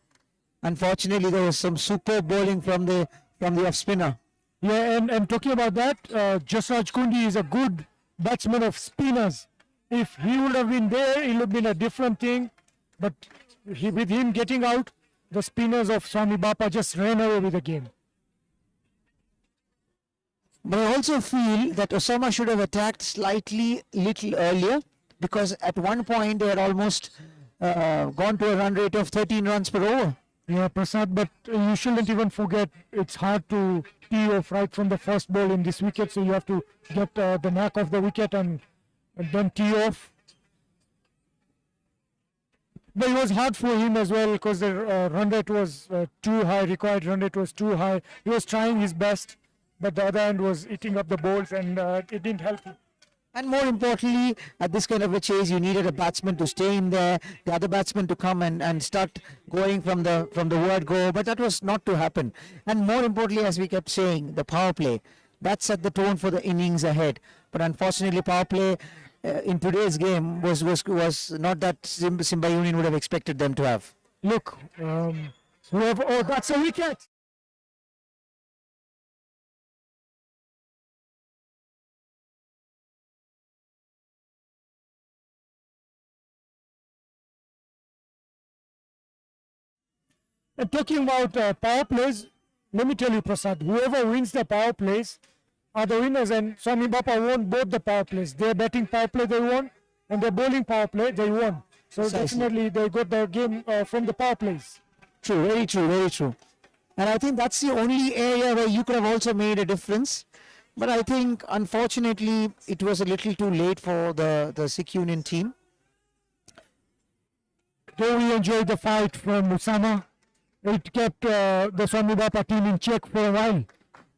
Unfortunately, there was some superb bowling from the off spinner. Yeah, and talking about that, Jasraj Kundi is a good batsman of spinners. If he would have been there, it would have been a different thing. But with him getting out, the spinners of Swami Bapa just ran away with the game. But I also feel that Osama should have attacked slightly little earlier, because at one point they had almost gone to a run rate of 13 runs per over. Yeah, Prasad, but you shouldn't even forget it's hard to tee off right from the first ball in this wicket, so you have to get the knack of the wicket and then tee off. But it was hard for him as well because the run rate was too high, required run rate was too high. He was trying his best, but the other end was eating up the balls and it didn't help him. And more importantly, at this kind of a chase, you needed a batsman to stay in there, the other batsman to come and start going from the word go, but that was not to happen. And more importantly, as we kept saying, the power play, that set the tone for the innings ahead. But unfortunately, power play in today's game was not that Simba Union would have expected them to have. Look, whoever, oh, that's a wicket. Talking about power plays, let me tell you, Prasad, whoever wins the power plays are the winners, and Swami Bapa won both the power plays. Their batting power play they won, and their bowling power play they won. So Precisely. definitely they got the game from the power plays. True, very true, very true. And I think that's the only area where you could have also made a difference. But I think, unfortunately, it was a little too late for the Sikh Union team. Though we enjoyed the fight from Usama, it kept the Swami Bapa team in check for a while.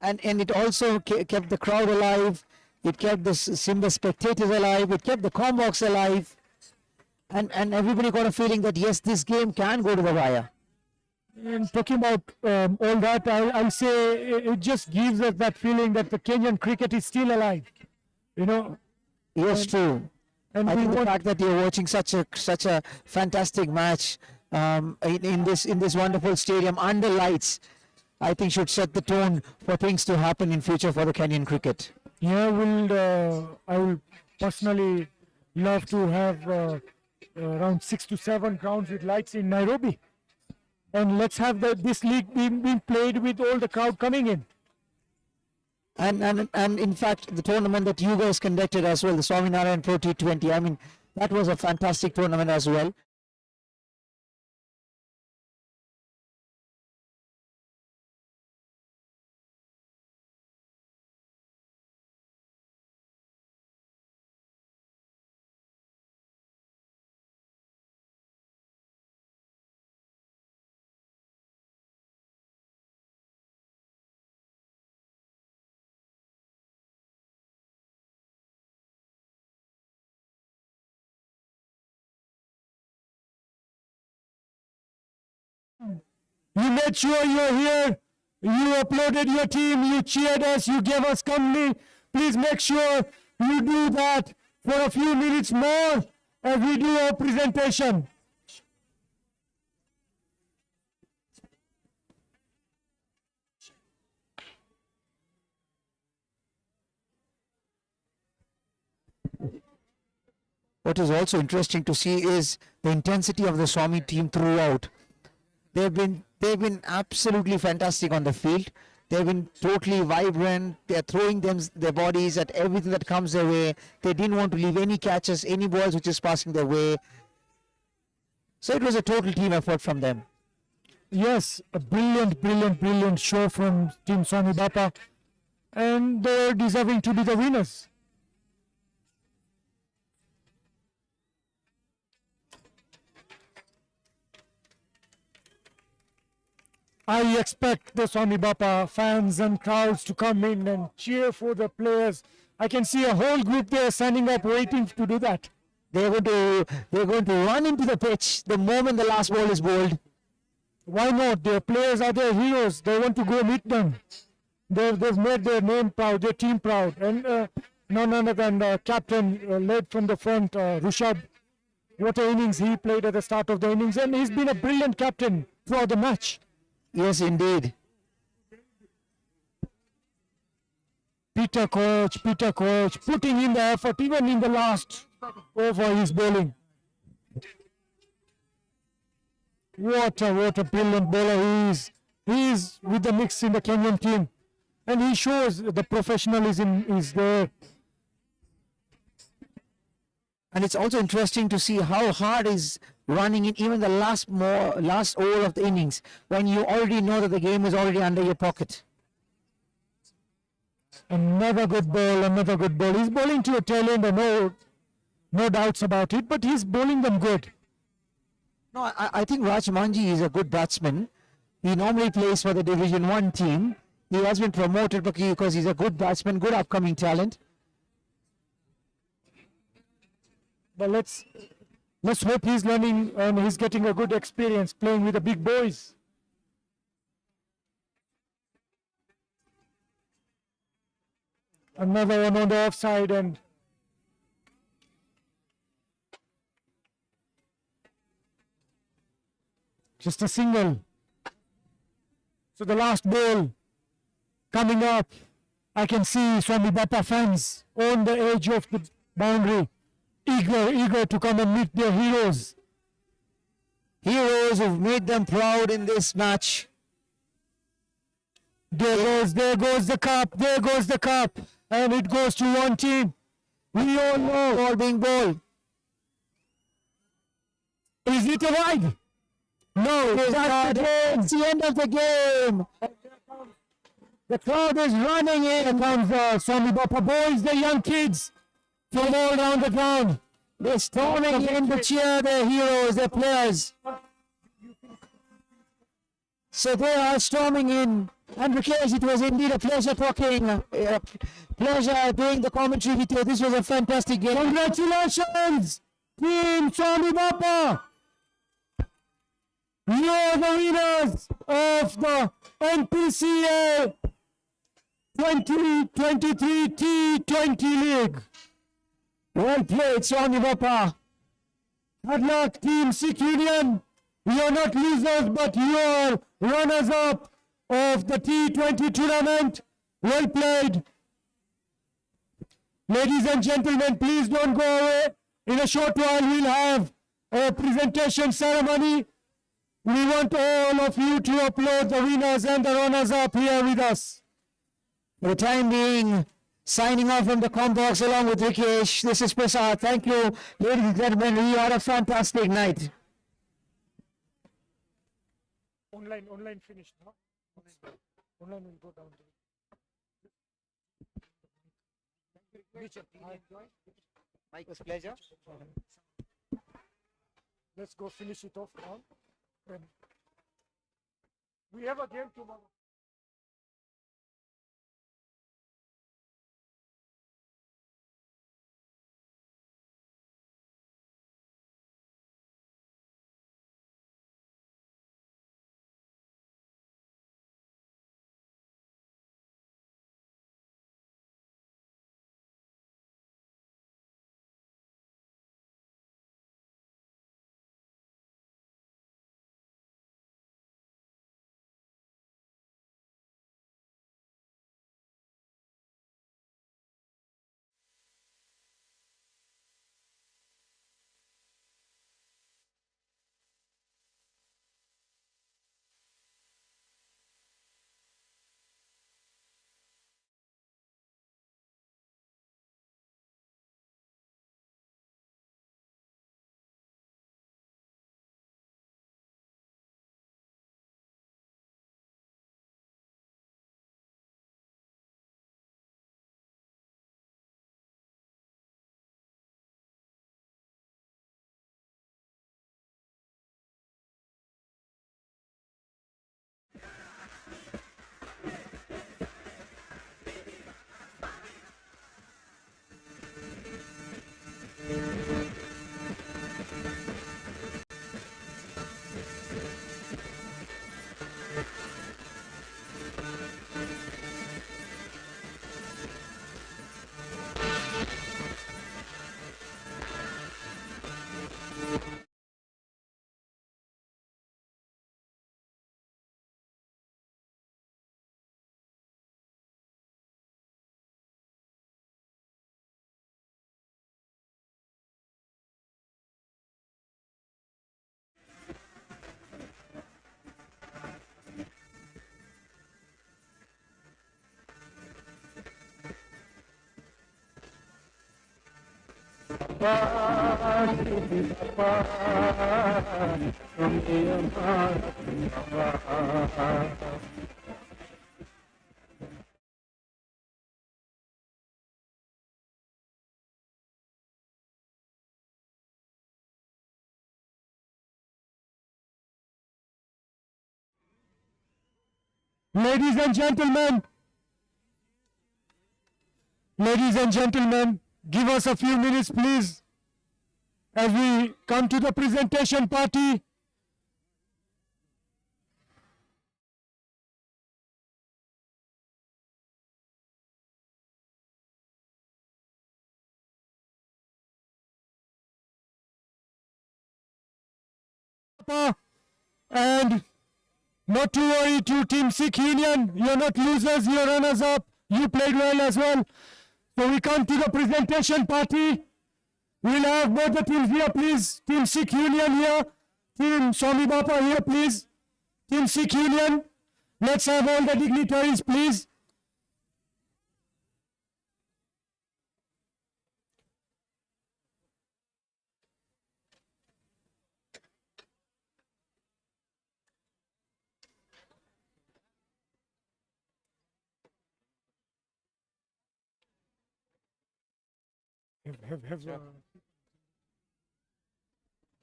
And it also kept the crowd alive. It kept the Simba spectators alive. It kept the Combox alive. And everybody got a feeling that, yes, this game can go to the wire. And talking about all that, I'll say it just gives us that feeling that the Kenyan cricket is still alive. You know, Yes, true. and I we think the want, fact that you're watching such a fantastic match in this wonderful stadium under lights, I think should set the tone for things to happen in future for the Kenyan cricket. yeah, I will personally love to have around 6 to 7 grounds with lights in Nairobi. And let's have this league being played with all the crowd coming in. And in fact, the tournament that you guys conducted as well, the Swaminarayan Pro T20, I mean, that was a fantastic tournament as well. You made sure you're here. You uploaded your team. You cheered us. You gave us company. Please make sure you do that for a few minutes more as we do our presentation. What is also interesting to see is the intensity of the Swami team throughout. They've been absolutely fantastic on the field. They've been totally vibrant. They're throwing their bodies at everything that comes their way. They didn't want to leave any catches, any balls which is passing their way. So it was a total team effort from them. Yes, a brilliant show from Team Swami Bappa, and they're deserving to be the winners. I expect the Swami Bappa fans and crowds to come in and cheer for the players. I can see a whole group there standing up waiting to do that. They're going to run into the pitch the moment the last ball is bowled. Why not? Their players are their heroes. They want to go meet them. They've made their name proud, their team proud. And none other than the captain led from the front, Rishabh. What an innings he played at the start of the innings. And he's been a brilliant captain throughout the match. Yes, indeed. Peter Coach, putting in the effort even in the last over his bowling. What a brilliant bowler he is. He is with the mix in the Kenyan team. And he shows the professionalism is there. And it's also interesting to see how hard is running in even the last over of the innings when you already know that the game is already under your pocket. Another good ball. He's bowling to a tail end, no doubts about it, but he's bowling them good. No, I think Raj Manji is a good batsman. He normally plays for the Division 1 team. He has been promoted because he's a good batsman, good upcoming talent. But let's hope he's learning and he's getting a good experience playing with the big boys. Another one on the offside and just a single. So the last ball coming up. I can see Swami Bappa fans on the edge of the boundary, eager to come and meet their heroes. Heroes who've made them proud in this match. There goes the cup, and it goes to one team. We all know. Ball being bowled. Is it a wide? No, It's the end of the game. the crowd is running in. Here comes the Swami Bappa boys, the young kids from all around the ground. They're storming in to cheer their heroes, their players. So they are storming in. And Rakesh, it was indeed a pleasure talking, pleasure doing the commentary with you. This was a fantastic game. Congratulations, Team Swami Bappa. You are the winners of the Npca 2023 T20 League. Well played, Swami Bappa. Good luck, Team Sikh Union. You are not losers, but you are runners-up of the T20 tournament. Well played. Ladies and gentlemen, please don't go away. In a short while, we'll have a presentation ceremony. We want all of you to applaud the winners and the runners up here with us. For the time being, signing off from the Combox along with Rikesh. This is Prasad. Thank you, ladies and gentlemen. We had a fantastic night. Online finished, no? Online will go down. Mike, it was a pleasure. Let's go finish it off now. Then we have a game tomorrow. Ladies and gentlemen, give us a few minutes, please, as we come to the presentation party. And not to worry to Team Sikh Union, you're not losers, you're runners up, you played well as well. So we come to the presentation party. We'll have both the teams here, please. Team Sikh Union here, Team Swami Bapa here, please. Team Sikh Union, let's have all the dignitaries, please.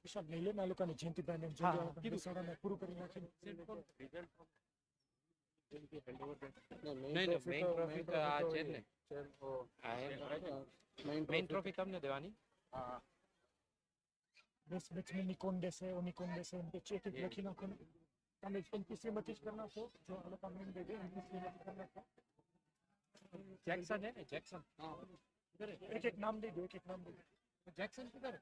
વિશાલ નહીં લે ના લોકોને જયંતિભાઈ ને કીધું સારાને પૂરું કરી નાખીને main trophy તો આ છે જ ને મેઇન ટ્રોફી તમને દેવાની બેસ્ટ બેટ્સમેનની કોણ દેશે ઓની કોણ દેશે એમ એક એક લખી નાખો ને તમે એનપીસી માંથી જ કરી નાખો જો આ લોકો મેઇન દે દે એનપીસી માંથી કરી નાખો જેક્સન है ना जेक्सन एक एक नाम दे दो एक एक नाम दे दो जैक्सन किधर है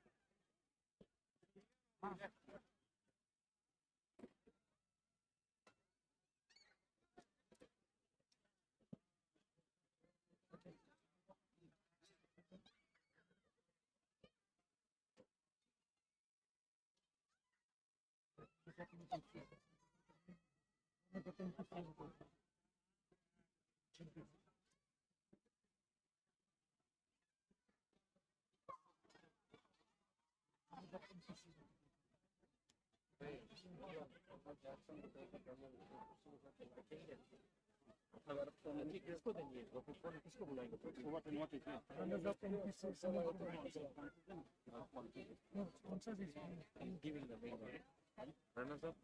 किसको देंगे वो फिर कौन किसको बुलाएंगे giving the main runners up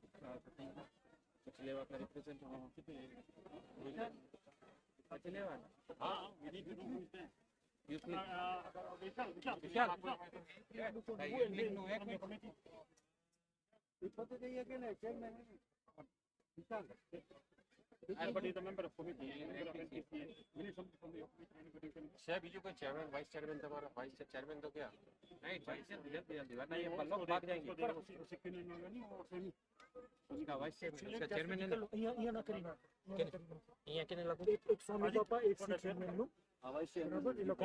पिछले बार का रिप्रेजेंट पिछले बार हाँ, we need to do this. But he's a member of committee. Member of NPCA. We need somebody from the anybody who can. साहब बीजू का चेयरमैन वाइस चेयरमैन तुम्हारा vice chairman तो क्या नहीं वाइस चेयरमैन वरना ये लोग भाग जाएंगे उसका वाइस चेयरमैन उसका चेयरमैन है ना અહીંયા ના કરી નાખ અહીંયા કેને લખું એક સ્વામી બાપા એક ચેરમેન નું બરાબર એ લોકો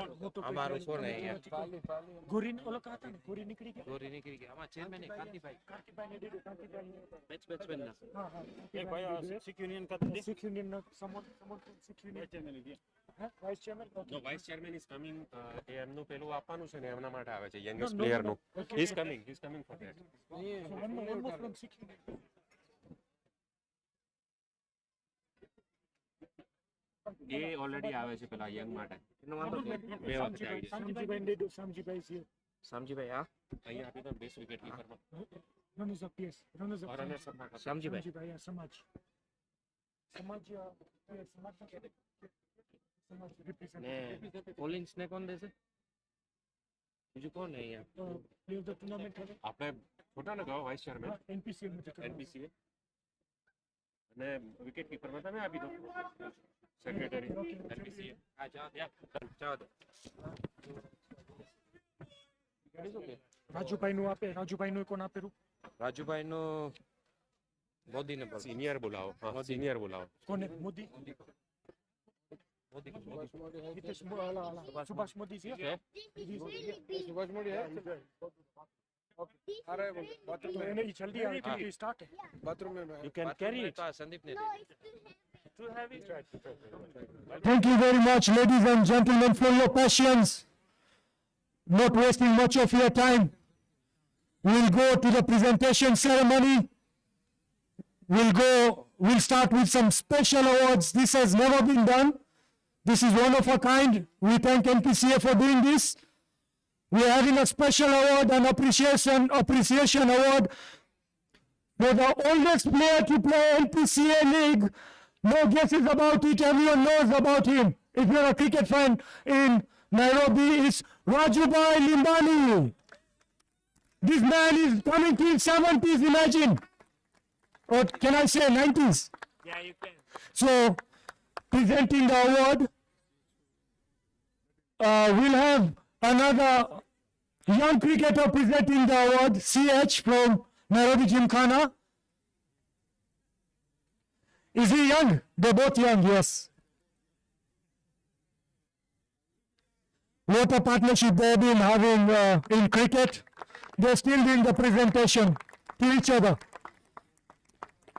અમારું છો ને અહીંયા ગોરી ઓલો કાતા ને ગોરી નીકળી ગયા ગોરી નીકળી ગઈ આમાં ચેરમેન है કાંતિભાઈ કાર્તિભાઈ ને દીધું કાર્તિભાઈ બેટ્સમેન ના હા હા एक भाई सिख यूनियन का સિક્સ યુનિયન નો સમોર સિક્સ યુનિયન चेयरमैन है હા વાઇસ ચેરમેન નો વાઇસ ચેરમેન ઇઝ કમિંગ એ એમનું પેલું આપવાનું છે ને એમના માટે આવે છે યંગેસ્ટ પ્લેયર નું he is coming for that one more from six union A already આવે છે પેલા યંગ માટે એનો વાંધો નહીં બે વખત આવી જશે સામજીભાઈ ને દીધું સામજીભાઈ છે સમજીભાઈ આ અહીંયા આપી દો બેસ્ટ વિકેટ કીપરમાં runners up yes runners up runners up સમજીભાઈ સામજીભાઈ આ સમાજ સમાજ સમાજ રિપ્રેઝન્ટ ને પોલિંગ્સ ને કોણ દેશે બીજું કોણ ને અહીંયા પ્લેયર ધ ટુર્નામેન્ટ હવે આપણે ખોટા ને કહો વાઇસ ચેરમેન એનપીસીએ મુજબ એનપીસીએ અને વિકેટ કીપરમાં તમે આપી દો સેક્રેટરી એનપીસીએ હા જાઓ દો રાજુભાઈ નું આપે રાજુભાઈ નું કોણ આપેલું રાજુભાઈ નો મોદી ને સિનિયર બોલાવો હા સિનિયર બોલાવો કોને મોદી હિતેશ સુભાષ મોદી છે સુભાષ મોદી અરે બાથરૂમ में नहीं जल्दी आ क्योंकि स्टार्ट है बाथरूम में you can carry it Sandeep ને Thank you very much, ladies and gentlemen, for your patience. Not wasting much of your time. We'll go to the presentation ceremony. We'll start with some special awards. This has never been done. This is one of a kind. We thank NPCA for doing this. We are having a special award, an appreciation award for the oldest player to play NPCA League. No guesses about it. Everyone knows about him. If you're a cricket fan in Nairobi, it's Rajubai Limbani. This man is coming to his 70s, imagine. Or can I say 90s? Yeah, you can. So, presenting the award, we'll have another young cricketer presenting the award, CH from Nairobi Gymkhana. Is he young? They're both young, yes. What a partnership they've been having in cricket. They're still doing the presentation to each other.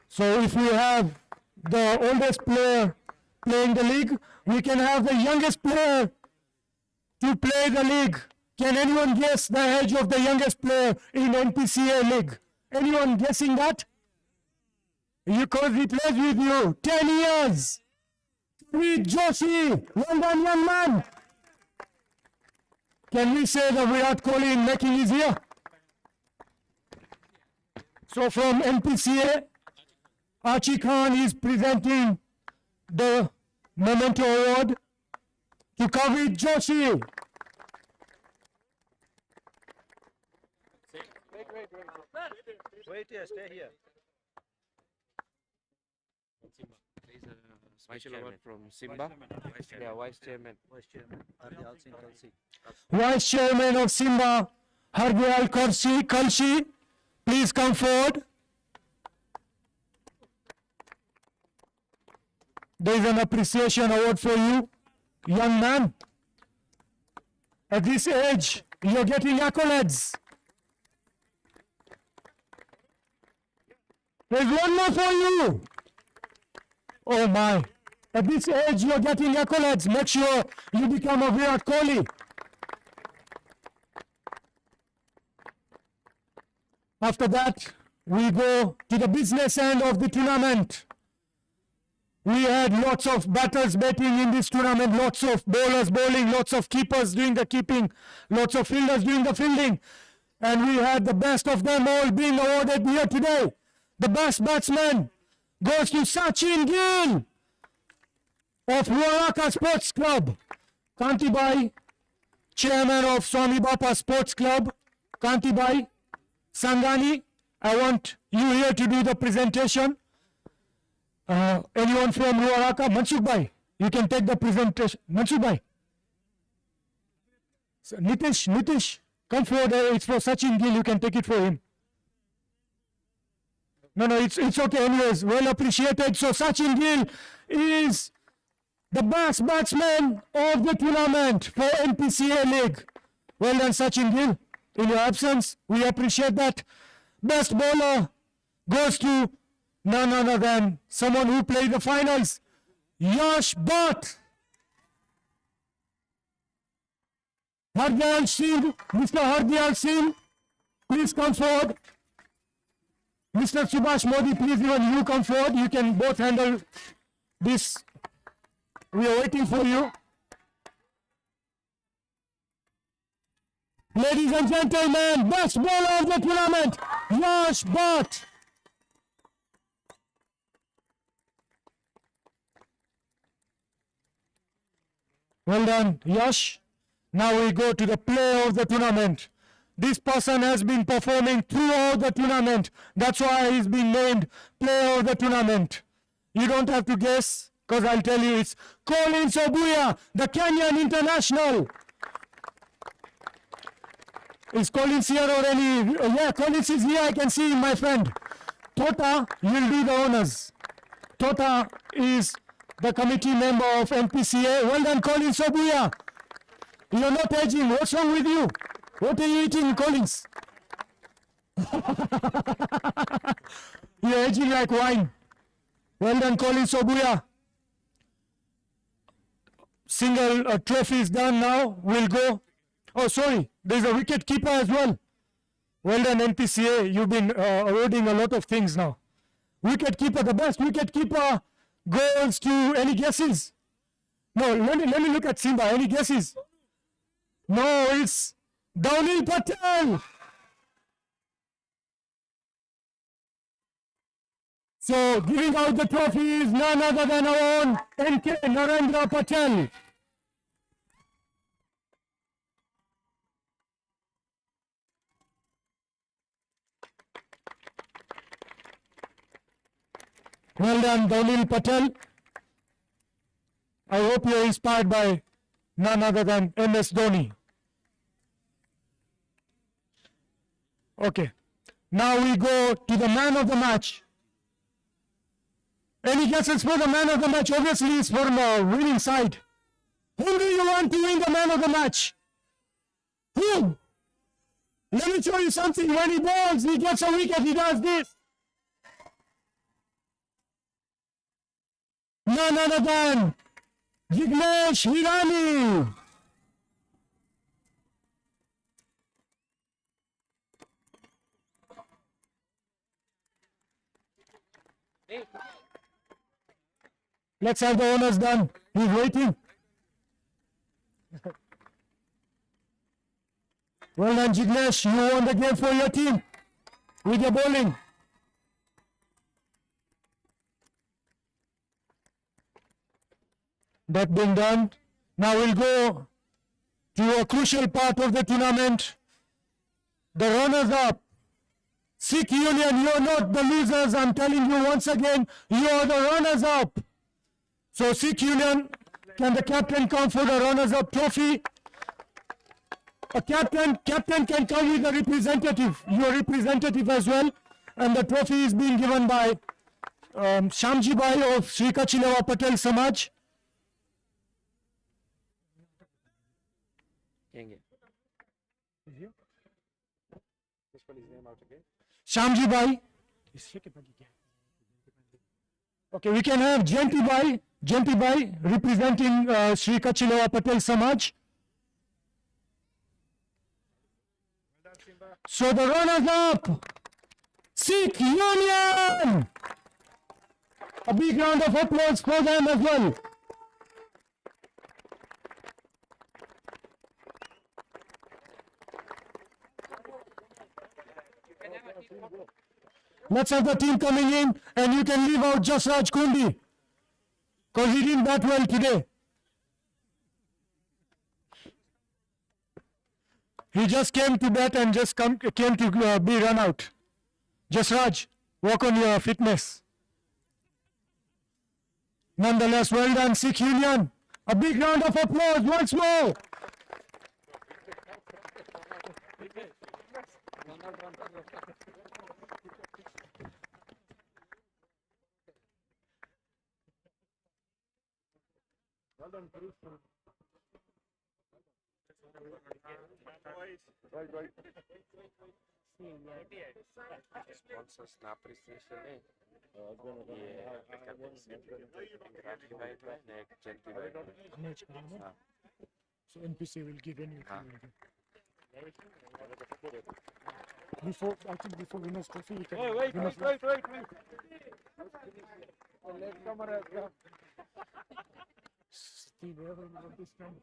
So if we have the oldest player playing the league, we can have the youngest player to play the league. Can anyone guess the age of the youngest player in NPCA league? Anyone guessing that? Because he plays with you 10 years. With Joshi, well done, young man. Can we say that Virat Kohli in making his year? So from NPCA, Archie Khan is presenting the Memento Award to Kavit Joshi. Wait here, stay here. He's a special award from Simba. Yeah, vice chairman. Vice Chairman, Harjal Singh Kalsi. Vice Chairman of Simba, Hargyal Kalshi, please come forward. There is an appreciation award for you, young man. At this age, you're getting accolades. There's one more for you. Oh my. At this age, you're getting accolades. Make sure you become a Virat Kohli. After that, we go to the business end of the tournament. We had lots of batters batting in this tournament, lots of bowlers bowling, lots of keepers doing the keeping, lots of fielders doing the fielding. And we had the best of them all being awarded here today. The best batsman goes to Sachin Gill of Ruaraka Sports Club. Kantibai, chairman of Swami Bapa Sports Club. Kantibai, Sangani, I want you here to do the presentation. Anyone from Ruaraka? Mansukh Bhai, you can take the presentation. Mansukh Bhai. So, Nitish, come forward. It's for Sachin Gill. You can take it for him. No, it's okay. Anyways, well appreciated. So Sachin Gill is the best batsman of the tournament for Npca League. Well done, Sachin Gill. In your absence, we appreciate that. Best bowler goes to none other than someone who played the finals, Yash Bhatt. Hardyal Singh, Mr. Hardyal Singh, please come forward. Mr. Subhash Modi, please even you come forward. You can both handle this. We are waiting for you. Ladies and gentlemen, best bowler of the tournament, Yash Bhatt. Well done, Yash. Now we go to the player of the tournament. This person has been performing throughout the tournament. That's why he's been named player of the tournament. You don't have to guess, because I'll tell you it's Collins Obuya, the Kenyan international. Is Collins here or any? Yeah, Collins is here. I can see him, my friend. Tota will do the honors. Tota is the committee member of Npca. Well done, Collins Obuya. You're not aging. What's wrong with you? What are you eating, Collins? You're aging like wine. Well done, Collins Obuya. Single trophy is done now. We'll go. Oh, sorry. There's a wicket keeper as well. Well done, Npca. You've been awarding a lot of things now. Wicket keeper, the best wicket keeper goes to any guesses? No, let me look at Simba. Any guesses? No, it's Dawnil Patel. So giving out the trophy is none other than our own NK Narendra Patel. Well done, Dawnil Patel. I hope you're inspired by none other than MS Dhoni. Okay. Now we go to the man of the match. Any guesses for the man of the match? Obviously, it's from the winning side. Who do you want to win the man of the match? Who? Let me show you something. When he bowls, he gets a wicket, he does this. None other than Jignesh Hirani. Let's have the honors done. He's waiting. Well done, Jignesh. You won the game for your team with your bowling. That being done, now we'll go to a crucial part of the tournament. The runners-up. Sikh Union, you're not the losers. I'm telling you once again, you are the runners-up. So Sikh Union, can the captain come for the runners-up trophy? A captain can come with a representative. Your representative as well. And the trophy is being given by Shamji Bhai of Sri Kachilewa Patel Samaj. Shamji Bhai, Okay, we can have Jayanti Bai representing Sri Kachilewa Patel Samaj. So the runners up, Sikh Union. A big round of applause for them as well. Let's have the team coming in, and you can leave out Jasraj Kundi because he didn't bat well today. He just came to bat and just came to be run out. Jasraj, work on your fitness. Nonetheless, well done, Sikh Union. A big round of applause once more. Sponsors na appreciation eh. Yeah, So Npca will give any. Before, I think before winners trophy, you can. Wait. Steve, wherever you want this time.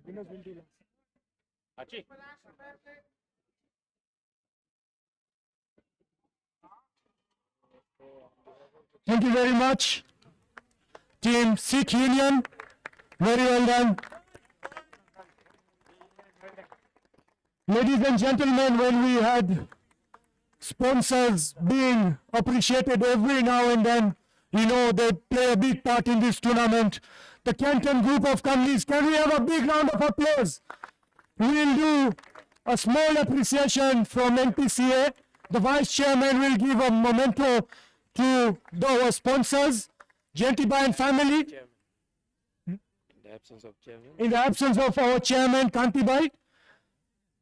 Winners will do last. Achi. Thank you very much, Team Sikh Union. Very well done. Ladies and gentlemen, when we had sponsors being appreciated every now and then, you know, they play a big part in this tournament. The Canton group of companies, can we have a big round of applause? We will do a small appreciation from Npca. The Vice Chairman will give a memento to our sponsors, Jayanti and family. in the absence of chairman. In the absence of our Chairman, Kantibai,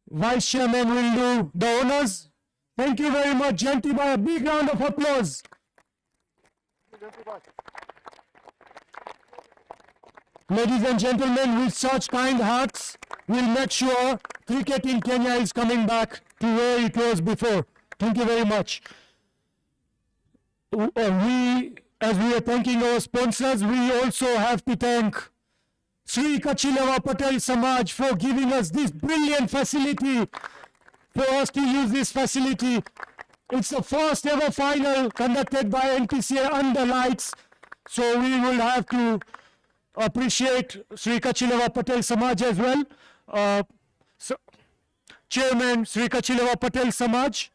Vice Chairman will do the honors. Thank you very much, Jayanti. A big round of applause. Ladies and gentlemen, with such kind hearts, we'll make sure cricket in Kenya is coming back to where it was before. Thank you very much. As we are thanking our sponsors, we also have to thank Sri Kachilewa Patel Samaj for giving us this brilliant facility, for us to use this facility. It's the first ever final conducted by Npca under lights, so we will have to appreciate Sri Kachilewa Patel Samaj as well. Chairman Sri Kachilewa Patel Samaj,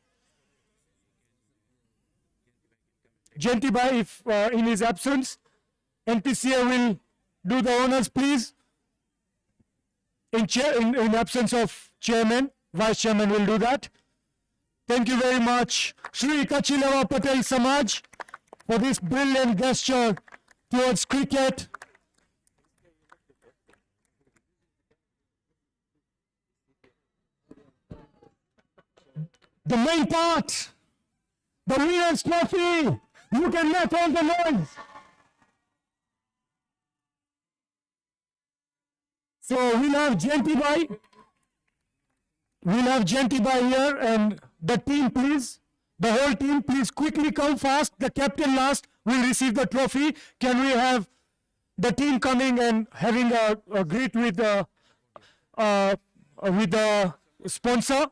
Jayanti Bhai, if in his absence, Npca will do the honors, please. In absence of chairman, vice chairman will do that. Thank you very much, Sri Kachilewa Patel Samaj, for this brilliant gesture towards cricket. The main part, the winners' trophy. You can make all the noise. So we'll have Jayanti Bhai. We'll have Jayanti Bhai here, and the team, please. The whole team, please quickly come fast. The captain last will receive the trophy. Can we have the team coming and having a greet with the sponsor?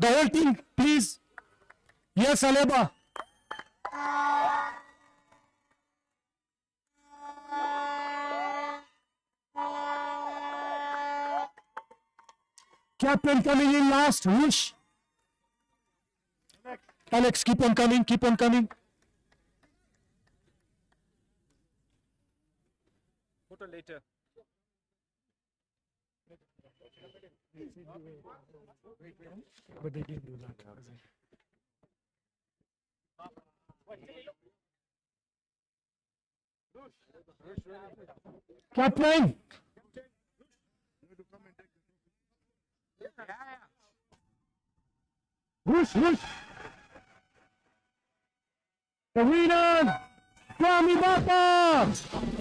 The whole team, please. Yes, Aleba. Captain coming in last, Wish. Alex, keep on coming, keep on coming. Photo later. But they didn't do that. Captain, Whoosh, whoosh. The winner, Swami Bappa.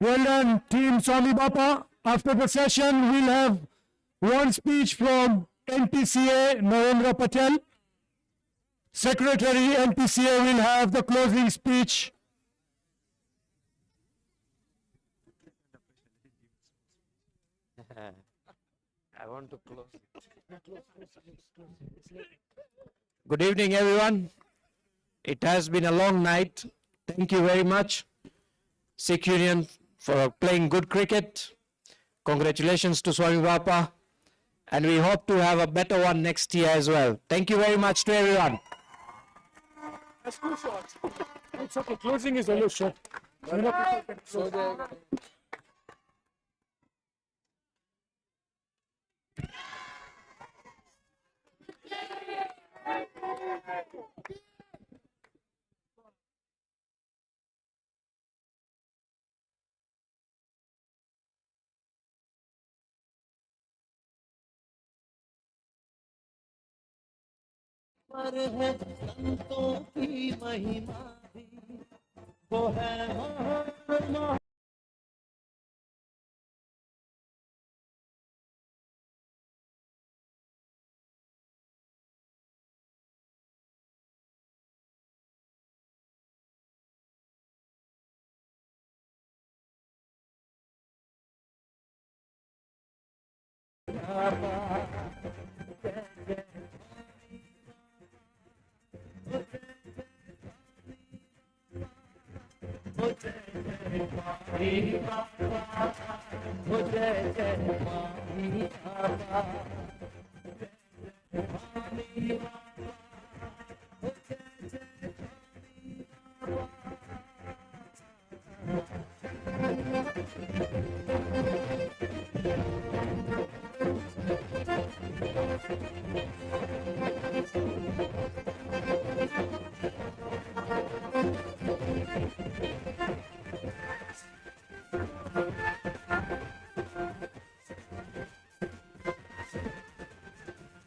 Well done, Team Swami Bappa. After the session, we'll have one speech from Npca, Narendra Patel. Secretary Npca will have the closing speech. I want to close it. Good evening, everyone. It has been a long night. Thank you very much, Sikh Union, for playing good cricket. Congratulations to Swami Bappa. And we hope to have a better one next year as well. Thank you very much to everyone. That's too short. It's okay. Closing is always short. पर है संतों की महिमा भी वो है महान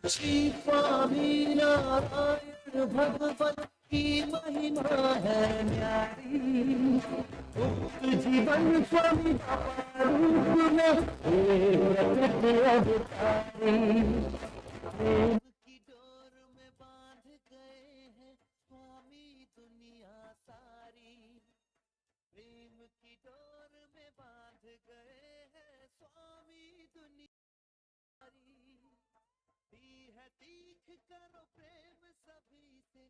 श्री स्वामी नारायण भगवत की महिमा है न्यारी मुक्त जीवन स्वामी बाबा रूप में प्रकट अवतारी प्रेम की डोर में बांध गए हैं स्वामी दुनिया सारी प्रेम की डोर में बांध गए हैं स्वामी दुनिया दी है तीख करो प्रेम सभी से